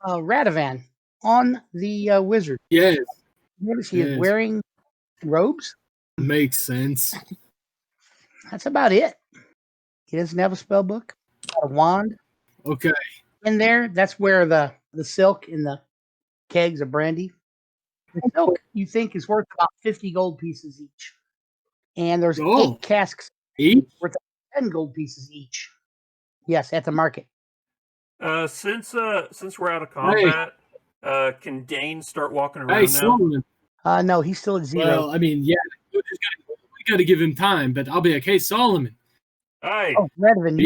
Radovan, on the wizard.
Yes.
Notice he is
Yes.
wearing robes.
Makes sense.
That's about it. He doesn't have a spell book, a wand.
Okay.
In there, that's where the silk and the kegs of brandy. The silk you think is worth about 50 gold pieces each. And there's 8 casks
Each?
worth 10 gold pieces each. Yes, at the market.
Since we're out of combat, can Dane start walking around
Hey,
now?
Solomon.
No, he's still at 0.
Well, I mean, yeah, we got to give him time, but I'll be like, hey, Solomon.
Hey.
Oh, Redvin,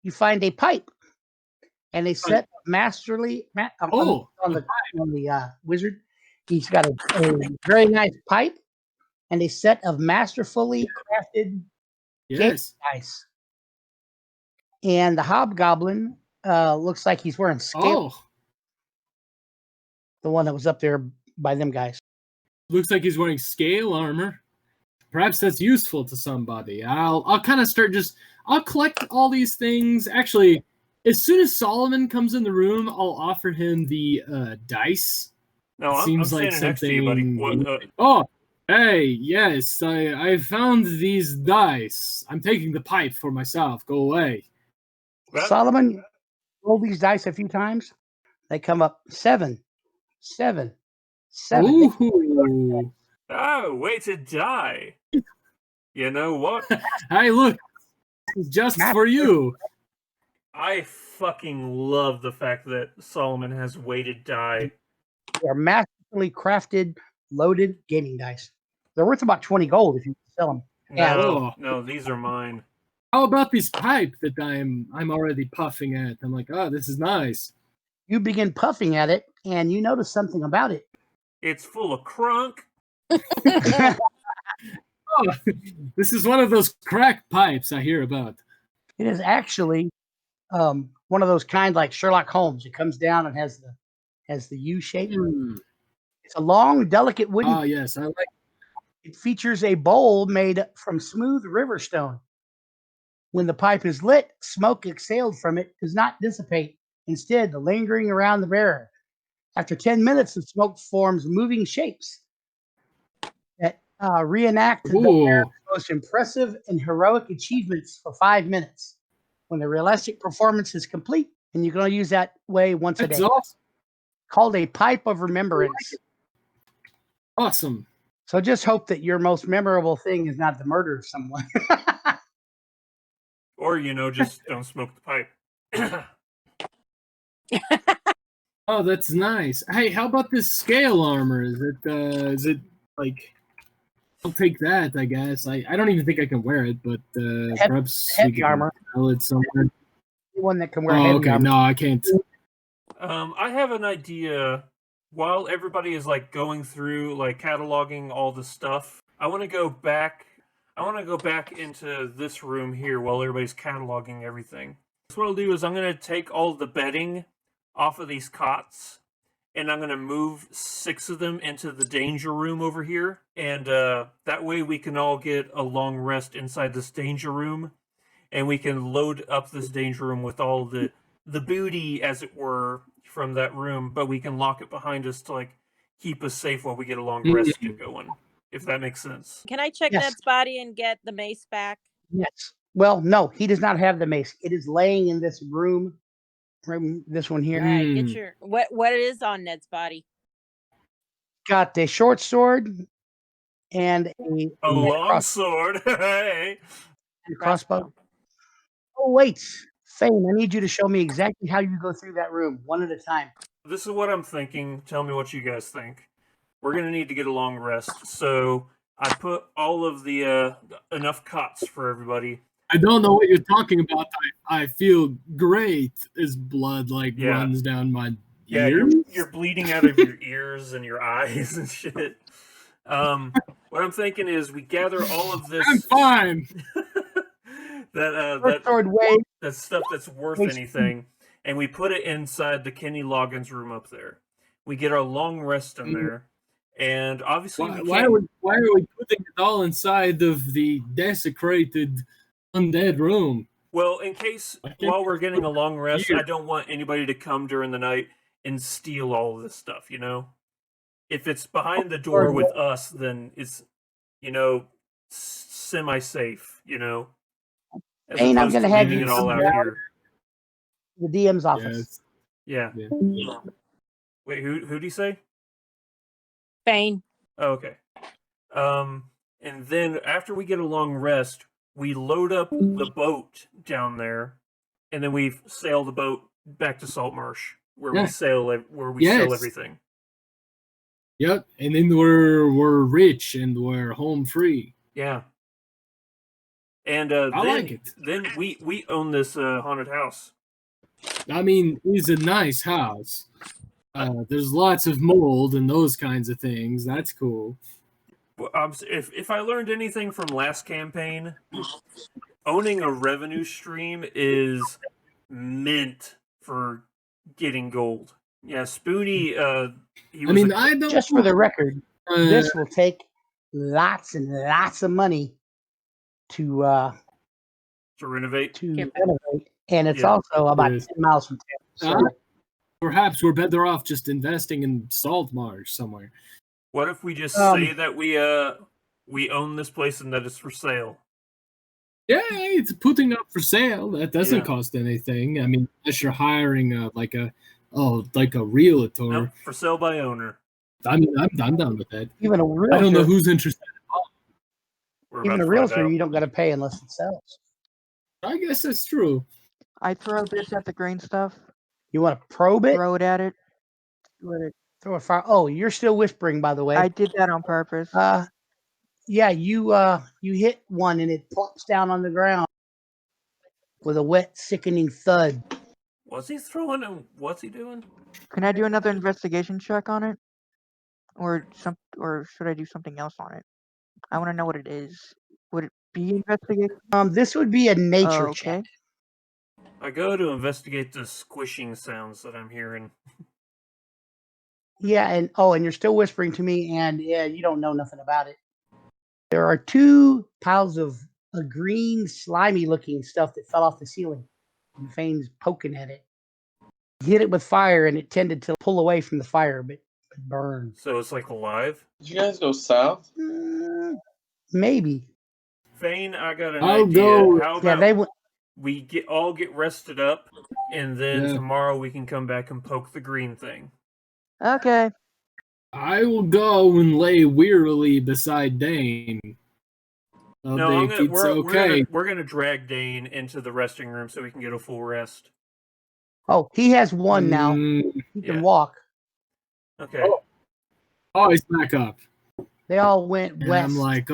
you find a pipe and a set of masterly on the wizard. He's got a very nice pipe and a set of masterfully crafted dice. And the hobgoblin looks like he's wearing scale. The one that was up there by them guys.
Looks like he's wearing scale armor. Perhaps that's useful to somebody. I'll kind of start I'll collect all these things. Actually, as soon as Solomon comes in the room, I'll offer him the dice.
No, I'm standing next to you, buddy.
Oh, hey, yes, I found these dice. I'm taking the pipe for myself. Go away.
Solomon, roll these dice a few times. They come up 7, 7, 7.
Ooh.
Oh, way to die. You know what?
Hey, look. It's just for you.
I fucking love the fact that Solomon has weighted die.
They are masterfully crafted, loaded gaming dice. They're worth about 20 gold if you sell them.
No, these are mine.
How about this pipe that I'm already puffing at? I'm like, oh, this is nice.
You begin puffing at it, and you notice something about it.
It's full of crunk.
Oh, this is one of those crack pipes I hear about.
It is actually one of those kind like Sherlock Holmes. It comes down and has the U shape. It's a long, delicate wooden.
Oh yes, I like.
It features a bowl made from smooth river stone. When the pipe is lit, smoke exhaled from it does not dissipate. Instead, lingering around the bearer. After 10 minutes, the smoke forms moving shapes that reenact the bearer's most impressive and heroic achievements for 5 minutes. When the realistic performance is complete, and you can only use that way once a day.
Awesome.
Called a pipe of remembrance.
Awesome.
So just hope that your most memorable thing is not the murder of someone.
Or, just don't smoke the pipe.
Oh, that's nice. Hey, how about this scale armor? Is it like? I'll take that, I guess. I don't even think I can wear it, but perhaps
heavy armor.
Sell it somewhere.
One that can wear heavy armor.
No, I can't.
I have an idea. While everybody is going through cataloging all the stuff, I want to go back into this room here while everybody's cataloging everything. So what I'll do is I'm going to take all the bedding off of these cots, and I'm going to move 6 of them into the danger room over here, and that way we can all get a long rest inside this danger room, and we can load up this danger room with all the booty, as it were, from that room, but we can lock it behind us to keep us safe while we get a long rest going, if that makes sense.
Can I check Ned's body and get the mace back?
Yes. Well, no, he does not have the mace. It is laying in this room. This one here.
All right, get your what is on Ned's body?
Got a short sword and
a long sword. Hey.
And crossbow. Oh wait, Fane, I need you to show me exactly how you go through that room, one at a time.
This is what I'm thinking. Tell me what you guys think. We're gonna need to get a long rest, so I put all of the enough cots for everybody.
I don't know what you're talking about. I feel great as blood runs down my ears.
You're bleeding out of your ears and your eyes and shit. What I'm thinking is we gather all of this.
I'm fine.
that stuff that's worth anything, and we put it inside the Kenny Loggins room up there. We get our long rest in there, and obviously
why are we putting it all inside of the desecrated undead room?
Well, in case while we're getting a long rest, I don't want anybody to come during the night and steal all of this stuff, you know? If it's behind the door with us, then it's, you know, semi-safe, you know? As
Hey, I'm
opposed
gonna
to
have
leaving
you
it all
come
out
down
here.
to the DM's office.
Yeah.
Yeah.
Wait, who do you say?
Fane.
Oh, okay. And then after we get a long rest, we load up the boat down there, and then we sail the boat back to Saltmarsh, where we sell everything.
Yep, and then we're rich and we're home free.
Yeah. And
I like it.
Then we own this haunted house.
I mean, it's a nice house. There's lots of mold and those kinds of things. That's cool.
If I learned anything from last campaign, owning a revenue stream is meant for getting gold. Yeah, Spoonie.
I don't. Just for the record, this will take lots and lots of money to
renovate.
And it's also about 10 miles from town. So.
Perhaps we're better off just investing in Saltmarsh somewhere.
What if we just say that we own this place and that it's for sale?
Yeah, it's putting up for sale. That doesn't cost anything. I mean, unless you're hiring like a realtor.
Nope, for sale by owner.
I mean, I'm down with that.
Even a realtor.
I don't know who's interested.
Even a realtor, you don't got to pay unless it sells.
I guess that's true.
I throw this at the green stuff.
You want to probe it?
Throw it at it.
Throw a fire. Oh, you're still whispering, by the way.
I did that on purpose.
Yeah, you hit one and it plops down on the ground with a wet, sickening thud.
Was he throwing him? What's he doing?
Can I do another investigation check on it, or should I do something else on it? I want to know what it is. Would it be investigation?
This would be a nature check.
I go to investigate the squishing sounds that I'm hearing.
Yeah, and you're still whispering to me, and you don't know nothing about it. There are 2 piles of a green, slimy-looking stuff that fell off the ceiling. And Fane's poking at it. He hit it with fire, and it tended to pull away from the fire, but burn.
So it's like alive?
Did you guys go south?
Maybe.
Fane, I got an idea. How about we all get rested up, and then tomorrow we can come back and poke the green thing.
Okay.
I will go and lay wearily beside Dane.
No, we're gonna drag Dane into the resting room so we can get a full rest.
Oh, he has 1 now. He can walk.
Okay.
Oh, he's back up.
They all went west.
I'm like,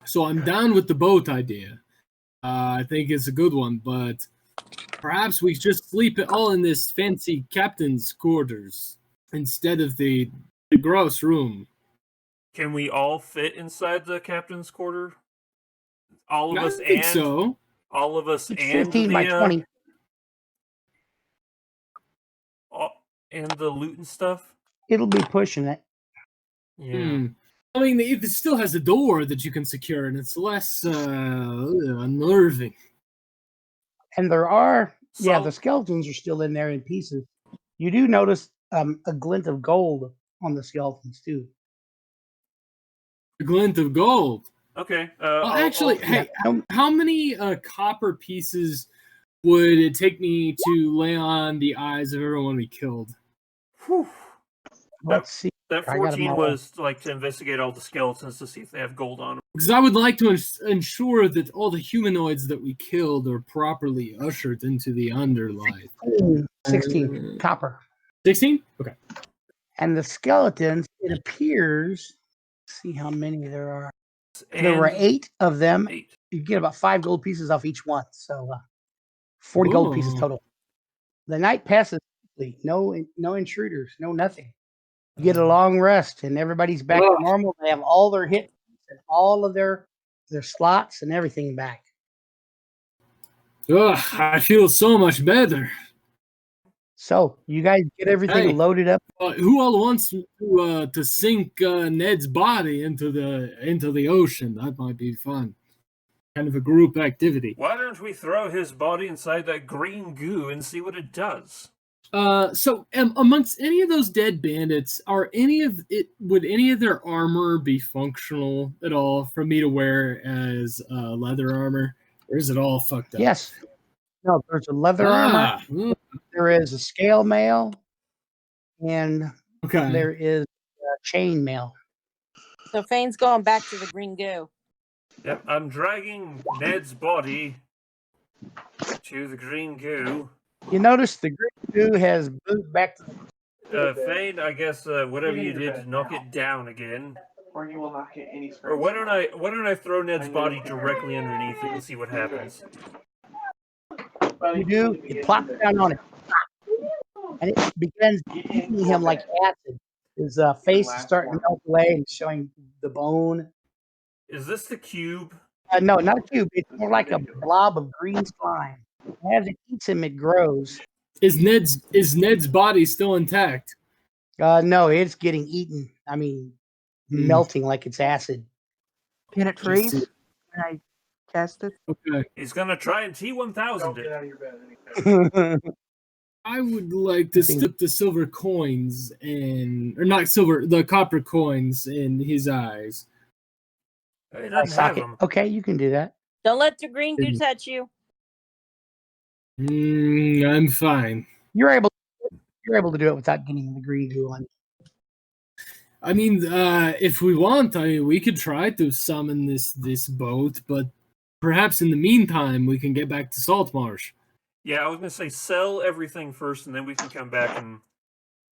so I'm down with the boat idea. I think it's a good one, but perhaps we just sleep it all in this fancy captain's quarters instead of the gross room.
Can we all fit inside the captain's quarter? All of us
I think so.
All of us
it's
and
15 by 20.
And the loot and stuff?
It'll be pushing it.
Yeah.
I mean, it still has a door that you can secure, and it's less unnerving.
And there are, the skeletons are still in there in pieces. You do notice a glint of gold on the skeletons, too.
A glint of gold?
Okay.
How many copper pieces would it take me to lay on the eyes of everyone we killed?
Whew.
Let's see.
That 14 was like to investigate all the skeletons to see if they have gold on them.
Because I would like to ensure that all the humanoids that we killed are properly ushered into the underlife.
16 copper.
16? Okay.
And the skeletons, it appears, see how many there are. There were 8 of them.
8.
You get about 5 gold pieces off each one. So 40 gold pieces total. The night passes quickly. No intruders, no nothing. You get a long rest, and everybody's back to normal. They have all their hit and all of their slots and everything back.
I feel so much better.
So you guys get everything
Hey.
loaded up.
Who all wants to sink Ned's body into the ocean? That might be fun. Kind of a group activity.
Why don't we throw his body inside that green goo and see what it does?
So amongst any of those dead bandits, would any of their armor be functional at all for me to wear as leather armor, or is it all fucked up?
Yes. No, there's a leather armor. There is a scale mail, and
Okay.
there is a chain mail.
So Fane's going back to the green goo.
Yep, I'm dragging Ned's body to the green goo.
You notice the green goo has moved back to the
Fane, I guess whatever you did to knock it down again. Or you will not get any. Or why don't I throw Ned's body directly underneath it and see what happens?
You do, you plop down on it, and it begins eating him like acid. His face is starting to melt away and showing the bone.
Is this the cube?
No, not a cube. It's more like a blob of green slime. As it eats him, it grows.
Is Ned's body still intact?
No, it's getting eaten. I mean, melting like it's acid.
Can it freeze when I cast it?
Okay.
He's gonna try and T1000 it.
I would like to stick the silver coins or not silver, the copper coins in his eyes.
He doesn't have them.
Okay, you can do that.
Don't let the green goo touch you.
I'm fine.
You're able to do it without getting the green goo on.
I mean, if we want, we could try to summon this boat, but perhaps in the meantime, we can get back to Saltmarsh.
Yeah, I was gonna say sell everything first, and then we can come back and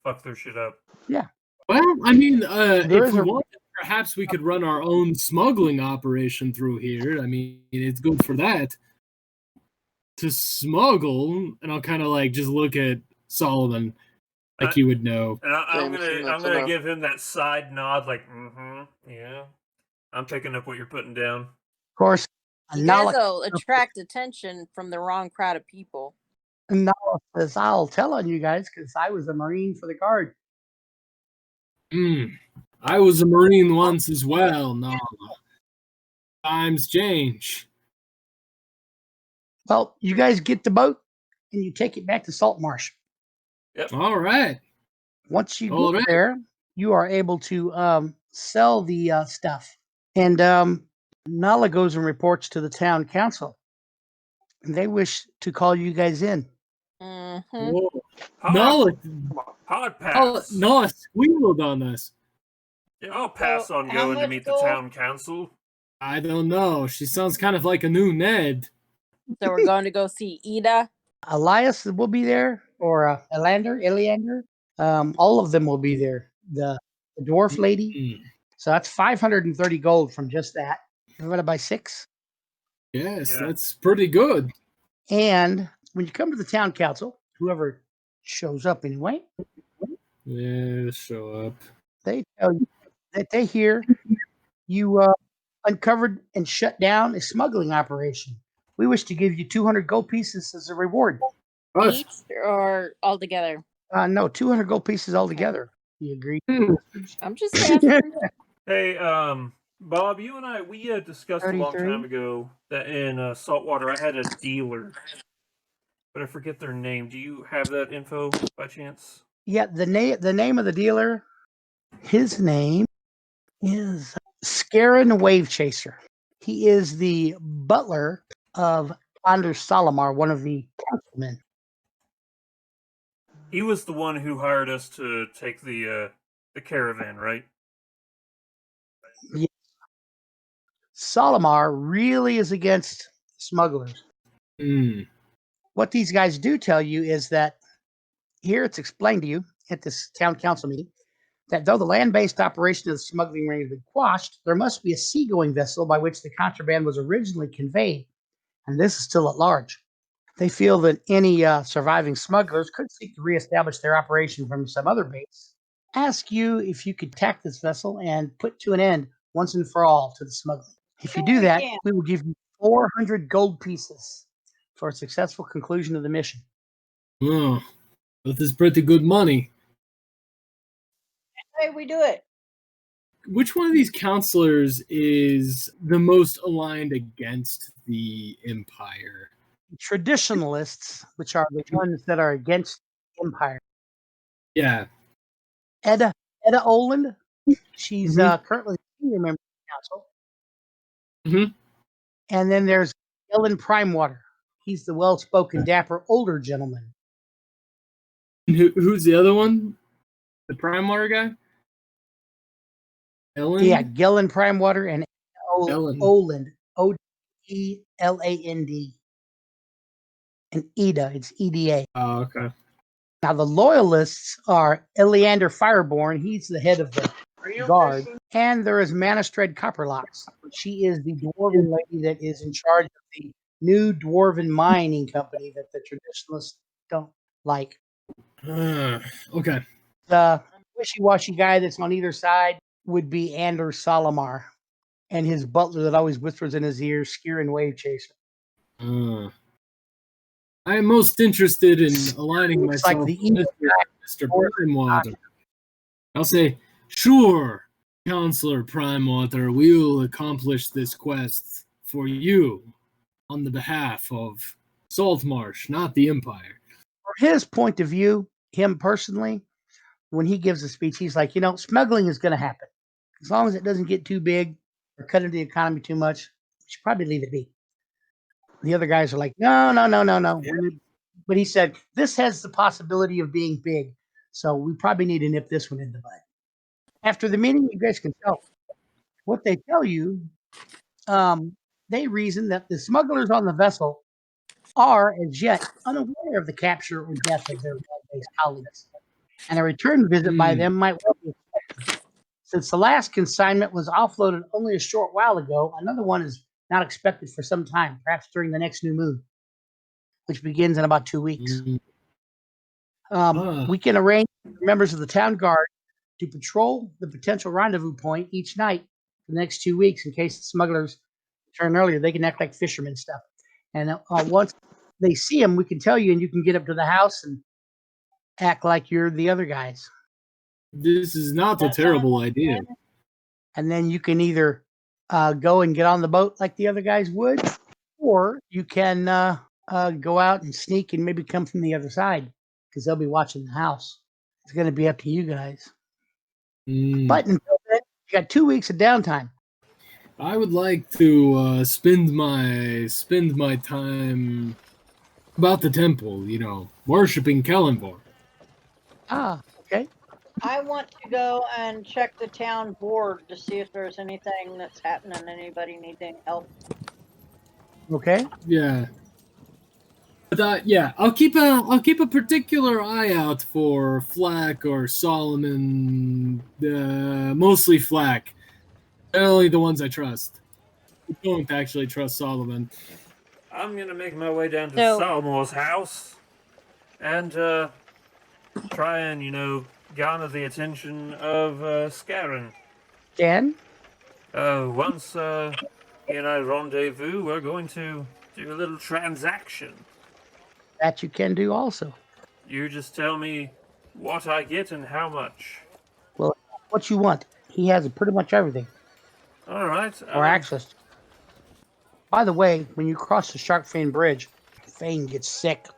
fuck their shit up.
Yeah.
Well, I mean, if we wanted, perhaps we could run our own smuggling operation through here. I mean, it's good for that. To smuggle, and I'll kind of like just look at Solomon, like you would know.
And I'm gonna give him that side nod, like, yeah. I'm picking up what you're putting down.
Of course,
you guys will attract attention from the wrong crowd of people.
Nala says, "I'll tell on you guys because I was a Marine for the Guard."
I was a Marine once as well. No, times change.
Well, you guys get the boat and you take it back to Saltmarsh.
Yep.
All right.
Once you get there, you are able to sell the stuff. And Nala goes and reports to the town council. And they wish to call you guys in.
Nala squealed on us.
Yeah, I'll pass on going to meet the town council.
I don't know. She sounds kind of like a new Ned.
So we're going to go see Ida.
Elias will be there, or Eleander. All of them will be there. The dwarf lady. So that's 530 gold from just that, divided by 6.
Yes, that's pretty good.
And when you come to the town council, whoever shows up anyway,
show up.
They tell you that they hear you uncovered and shut down a smuggling operation. We wish to give you 200 gold pieces as a reward.
Each or all together?
No, 200 gold pieces altogether. You agree?
I'm just asking.
Hey, Bob, you and I, we discussed 33? A long time ago that in Saltwater I had a dealer, but I forget their name. Do you have that info by chance?
Yeah, the name of the dealer, his name is Scarin Wave Chaser. He is the butler of Anders Saltmarsh, one of the councilmen.
He was the one who hired us to take the caravan, right?
Yeah. Saltmarsh really is against smugglers. What these guys do tell you is that here it's explained to you at this town council meeting that though the land-based operation of the smuggling ring has been quashed, there must be a seagoing vessel by which the contraband was originally conveyed, and this is still at large. They feel that any surviving smugglers could seek to reestablish their operation from some other base. Ask you if you could attack this vessel and put to an end once and for all to the smuggling. If you do that, we will give you 400 gold pieces for a successful conclusion of the mission.
This is pretty good money.
Hey, we do it.
Which one of these counselors is the most aligned against the Empire?
Traditionalists, which are the ones that are against the Empire.
Yeah.
Edda Oland, she's currently senior member of the council.
Mm-hmm.
And then there's Ellen Primewater. He's the well-spoken, dapper, older gentleman.
Who's the other one? The Primewater guy? Ellen?
Yeah, Gillen Primewater and
Ellen.
Oland. Oeland. And Eda, it's EDA.
Oh, okay.
Now, the loyalists are Eleander Fireborn. He's the head of the guard. And there is Manistred Copperlocks. She is the dwarven lady that is in charge of the new dwarven mining company that the traditionalists don't like.
Okay.
The wishy-washy guy that's on either side would be Anders Salamar and his butler that always whispers in his ear, Skieran Wave Chaser.
I am most interested in aligning
Looks
myself
like the
with Mr. Primewater. I'll say, sure, Counselor Primewater, we'll accomplish this quest for you on the behalf of Saltmarsh, not the Empire.
From his point of view, him personally, when he gives a speech, he's like, smuggling is going to happen. As long as it doesn't get too big or cut into the economy too much, we should probably leave it be. The other guys are like, no.
Yeah.
But he said, this has the possibility of being big, so we probably need to nip this one in the bud. After the meeting, you guys can tell. What they tell you, they reason that the smugglers on the vessel are, as yet, unaware of the capture or death of their land-based colleagues, and a return visit by them might well be expected. Since the last consignment was offloaded only a short while ago, another one is not expected for some time, perhaps during the next new moon, which begins in about 2 weeks. We can arrange for members of the town guard to patrol the potential rendezvous point each night for the next 2 weeks in case the smugglers return earlier. They can act like fishermen stuff. And once they see them, we can tell you, and you can get up to the house and act like you're the other guys.
This is not a terrible idea.
And then you can either go and get on the boat like the other guys would, or you can go out and sneak and maybe come from the other side because they'll be watching the house. It's going to be up to you guys. But until then, you got 2 weeks of downtime.
I would like to spend my time about the temple, worshiping Kellenborn.
Okay.
I want to go and check the town board to see if there's anything that's happening. Anybody need any help?
Okay.
Yeah. But I'll keep a particular eye out for Flack or Solomon. Mostly Flack. They're only the ones I trust. I don't actually trust Solomon.
I'm gonna make my way down to Salmore's house and try and garner the attention of Skieran.
Dan?
Once he and I rendezvous, we're going to do a little transaction.
That you can do also.
You just tell me what I get and how much.
Well, what you want. He has pretty much everything.
All right.
Or access to. By the way, when you cross the Shark Fin Bridge, Fane gets sick.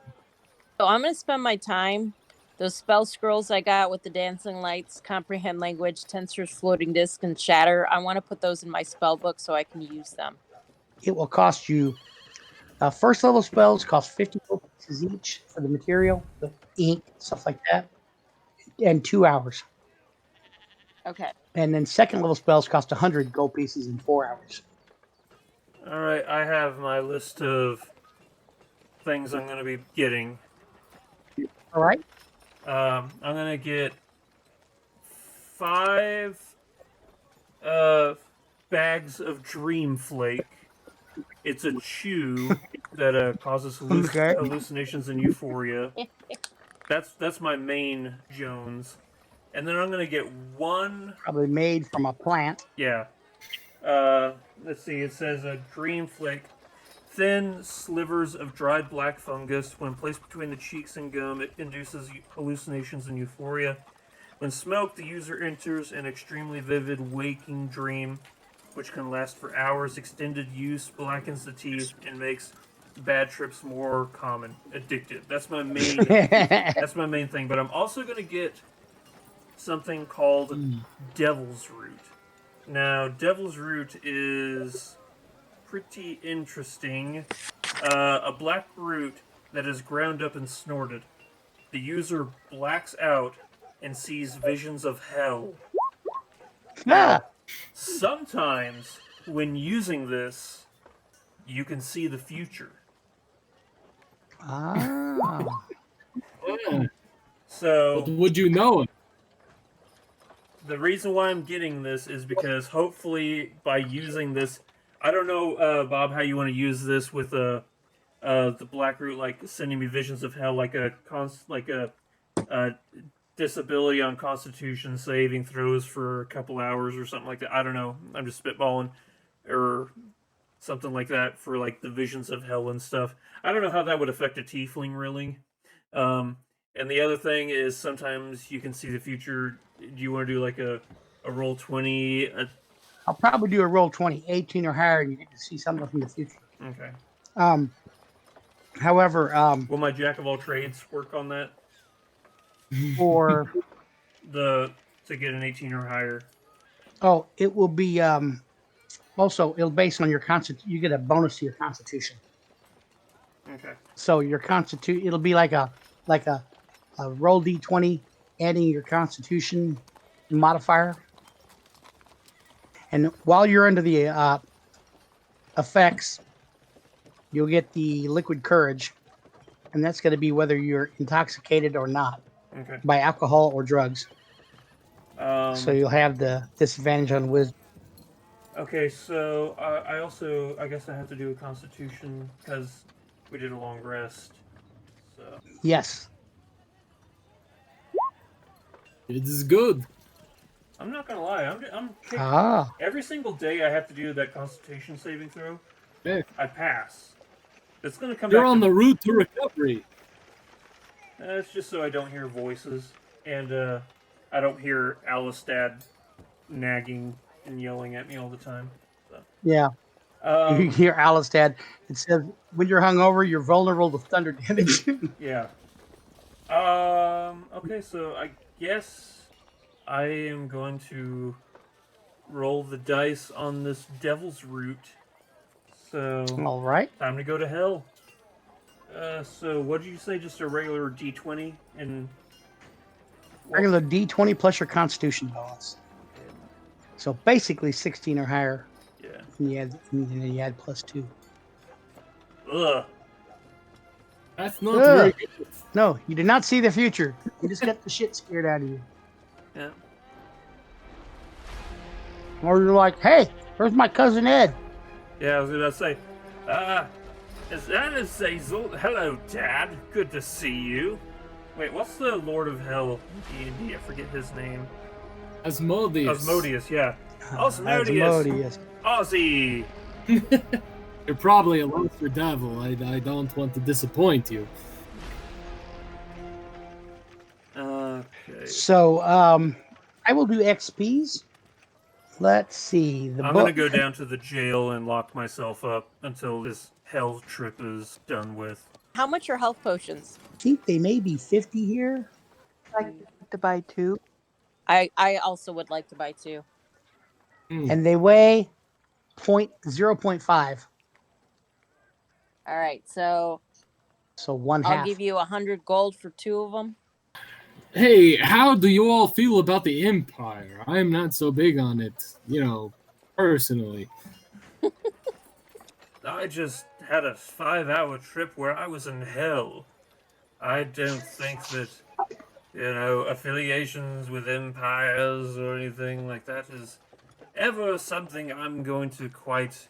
So I'm going to spend my time. Those spell scrolls I got with the dancing lights, comprehend language, tensors, floating disc, and shatter. I want to put those in my spell book so I can use them.
It will cost you. First level spells cost 50 gold pieces each for the material, the ink, stuff like that, and 2 hours.
Okay.
And then second level spells cost 100 gold pieces in 4 hours.
All right, I have my list of things I'm going to be getting.
All right.
I'm going to get 5 bags of Dream Flake. It's a chew that causes hallucinations and euphoria. That's my main Jones. And then I'm going to get 1...
Probably made from a plant.
Yeah. Let's see, it says a Dream Flake. thin slivers of dried black fungus. When placed between the cheeks and gum, it induces hallucinations and euphoria. When smoked, the user enters an extremely vivid waking dream, which can last for hours. Extended use blackens the teeth and makes bad trips more common. Addictive. That's my main. That's my main thing. But I'm also going to get something called Devil's Root. Now, Devil's Root is pretty interesting. A black root that is ground up and snorted. The user blacks out and sees visions of hell. Now, sometimes when using this, you can see the future.
Ah.
So,
would you know it?
The reason why I'm getting this is because hopefully by using this, I don't know, Bob, how you want to use this with the black root, like sending me visions of hell, like a disability on Constitution saving throws for a couple hours or something like that. I don't know. I'm just spitballing, or something like that for like the visions of hell and stuff. I don't know how that would affect a tiefling really. And the other thing is sometimes you can see the future. Do you want to do like a roll 20?
I'll probably do a roll 20, 18 or higher, and you get to see something from the future.
Okay.
However,
will my jack of all trades work on that?
For
to get an 18 or higher.
Oh, it will be also it'll based on your constitution. You get a bonus to your constitution.
Okay.
So your constitution, it'll be like a roll d20, adding your constitution modifier. And while you're under the effects, you'll get the liquid courage, and that's going to be whether you're intoxicated or not by alcohol or drugs. So you'll have the disadvantage on wisdom.
Okay, so I guess I have to do a constitution because we did a long rest. So
yes,
it is good.
I'm not gonna lie. Every single day I have to do that Constitution saving throw.
Hey.
I pass. It's gonna come.
You're on the route to recovery.
It's just so I don't hear voices and I don't hear Alistad nagging and yelling at me all the time. So.
Yeah. You hear Alistad. It says when you're hungover, you're vulnerable to thunder damage.
Yeah. Okay, so I guess I am going to roll the dice on this Devil's Root. So.
All right.
Time to go to hell. So what did you say? Just a regular D20 and.
Regular D20 plus your Constitution bonus. So basically 16 or higher.
Yeah.
And then you add +2.
Ugh.
That's not very good.
No, you did not see the future. You just got the shit scared out of you.
Yeah.
Or you're like, hey, where's my cousin Ed?
Yeah, I was gonna say, is that Azazel? Hello, Dad. Good to see you. Wait, what's the Lord of Hell in D&D? I forget his name.
Asmodeus.
Asmodeus, yeah. Asmodeus. Ozzy.
You're probably a monster devil. I don't want to disappoint you.
Okay.
So, I will do XPs. Let's see.
I'm going to go down to the jail and lock myself up until this hell trip is done with.
How much are health potions?
I think they may be 50 here.
I'd like to buy 2.
I also would like to buy 2.
And they weigh 0.5.
All right, so
one half.
I'll give you 100 gold for 2 of them.
Hey, how do you all feel about the Empire? I'm not so big on it, personally.
I just had a 5-hour trip where I was in hell. I don't think that, affiliations with empires or anything like that is ever something I'm going to quite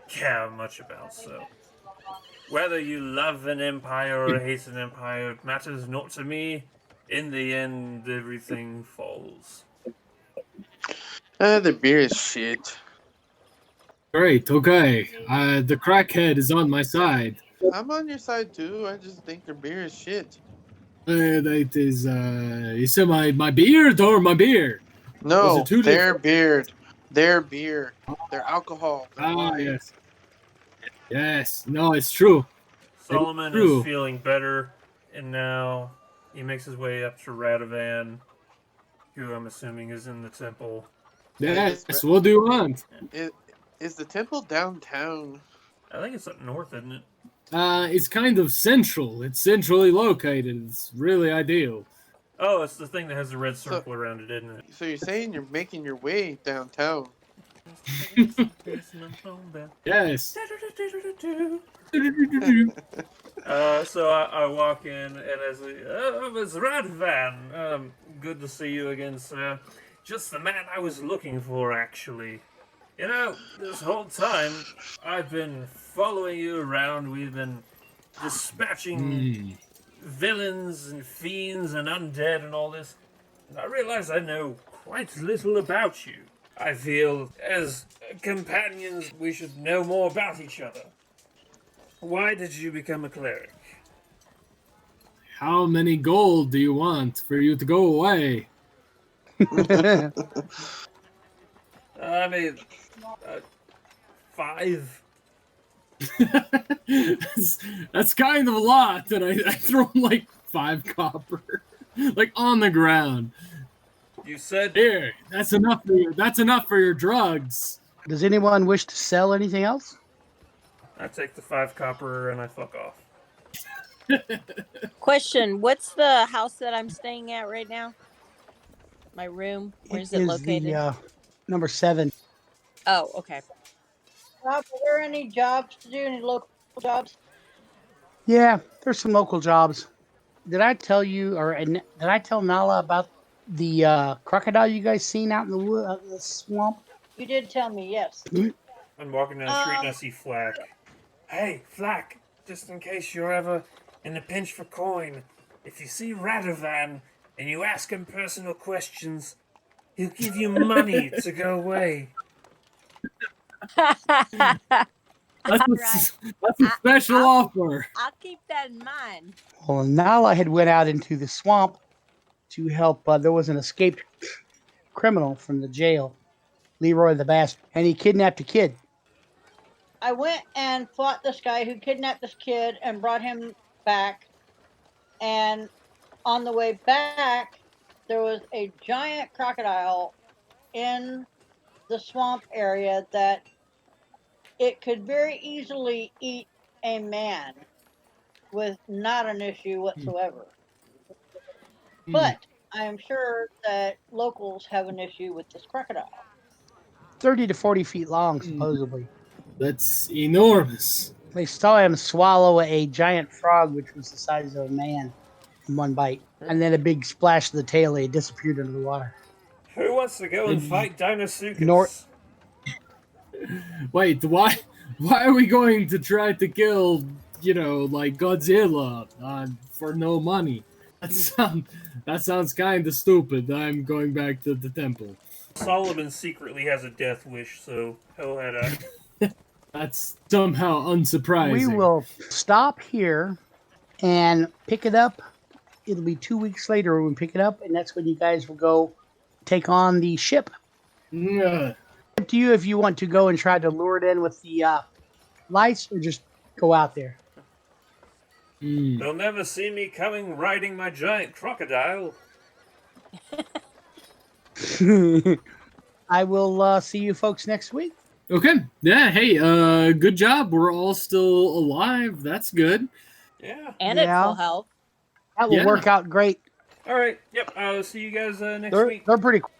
care much about, so. Whether you love an empire or hate an empire matters not to me. In the end, everything falls.
The beer is shit.
Great. Okay. The crackhead is on my side.
I'm on your side too. I just think your beer is shit.
That is. You said my beard or my beer? Those are
No,
two
their
different.
beard, their beer, their alcohol, their wine.
Yes. Yes. No, it's true.
Solomon is
True.
feeling better, and now he makes his way up to Radovan, who I'm assuming is in the temple.
Yes. What do you want?
Is the temple downtown?
I think it's up north, isn't it?
It's kind of central. It's centrally located. It's really ideal.
Oh, it's the thing that has the red circle around it, isn't it?
So you're saying you're making your way downtown?
Yes.
So I walk in, and it's Radovan. Good to see you again, sir. Just the man I was looking for, actually. You know, this whole time, I've been following you around. We've been dispatching villains and fiends and undead and all this. And I realize I know quite little about you. I feel, as companions, we should know more about each other. Why did you become a cleric?
How many gold do you want for you to go away?
I mean, 5.
that's kind of a lot, and I throw him like 5 copper, like on the ground.
You said
here. That's enough for you. That's enough for your drugs.
Does anyone wish to sell anything else?
I take the 5 copper and I fuck off.
Question: what's the house that I'm staying at right now? My room. Where's it located?
The, number 7.
Oh, okay.
Rob, are there any jobs to do? Any local jobs?
Yeah, there's some local jobs. Did I tell you, or did I tell Nala about the crocodile you guys seen out in the swamp?
You did tell me, yes.
I'm walking down the street and I see Flack. Hey, Flack, just in case you're ever in a pinch for coin, if you see Radovan and you ask him personal questions, he'll give you money to go away.
That's a special offer.
I'll keep that in mind.
Well, Nala had went out into the swamp to help. There was an escaped criminal from the jail, Leroy the Bastard, and he kidnapped a kid.
I went and fought this guy who kidnapped this kid and brought him back. And on the way back, there was a giant crocodile in the swamp area that it could very easily eat a man with not an issue whatsoever. But I am sure that locals have an issue with this crocodile.
30 to 40 feet long, supposedly.
That's enormous.
They saw him swallow a giant frog, which was the size of a man, in one bite. And then a big splash of the tail, he disappeared under the water.
Who wants to go and fight Dinosuchus?
Wait, why are we going to try to kill, like Godzilla for no money? That sounds kind of stupid. I'm going back to the temple.
Solomon secretly has a death wish, so he'll head out.
That's somehow unsurprising.
We will stop here and pick it up. It'll be 2 weeks later when we pick it up, and that's when you guys will go take on the ship.
Yeah.
Up to you if you want to go and try to lure it in with the lights, or just go out there.
They'll never see me coming riding my giant crocodile.
I will see you folks next week.
Okay. Yeah, hey, good job. We're all still alive. That's good.
Yeah.
And at full health.
That will work out great.
All right. Yep. I'll see you guys next week.
They're pretty cool.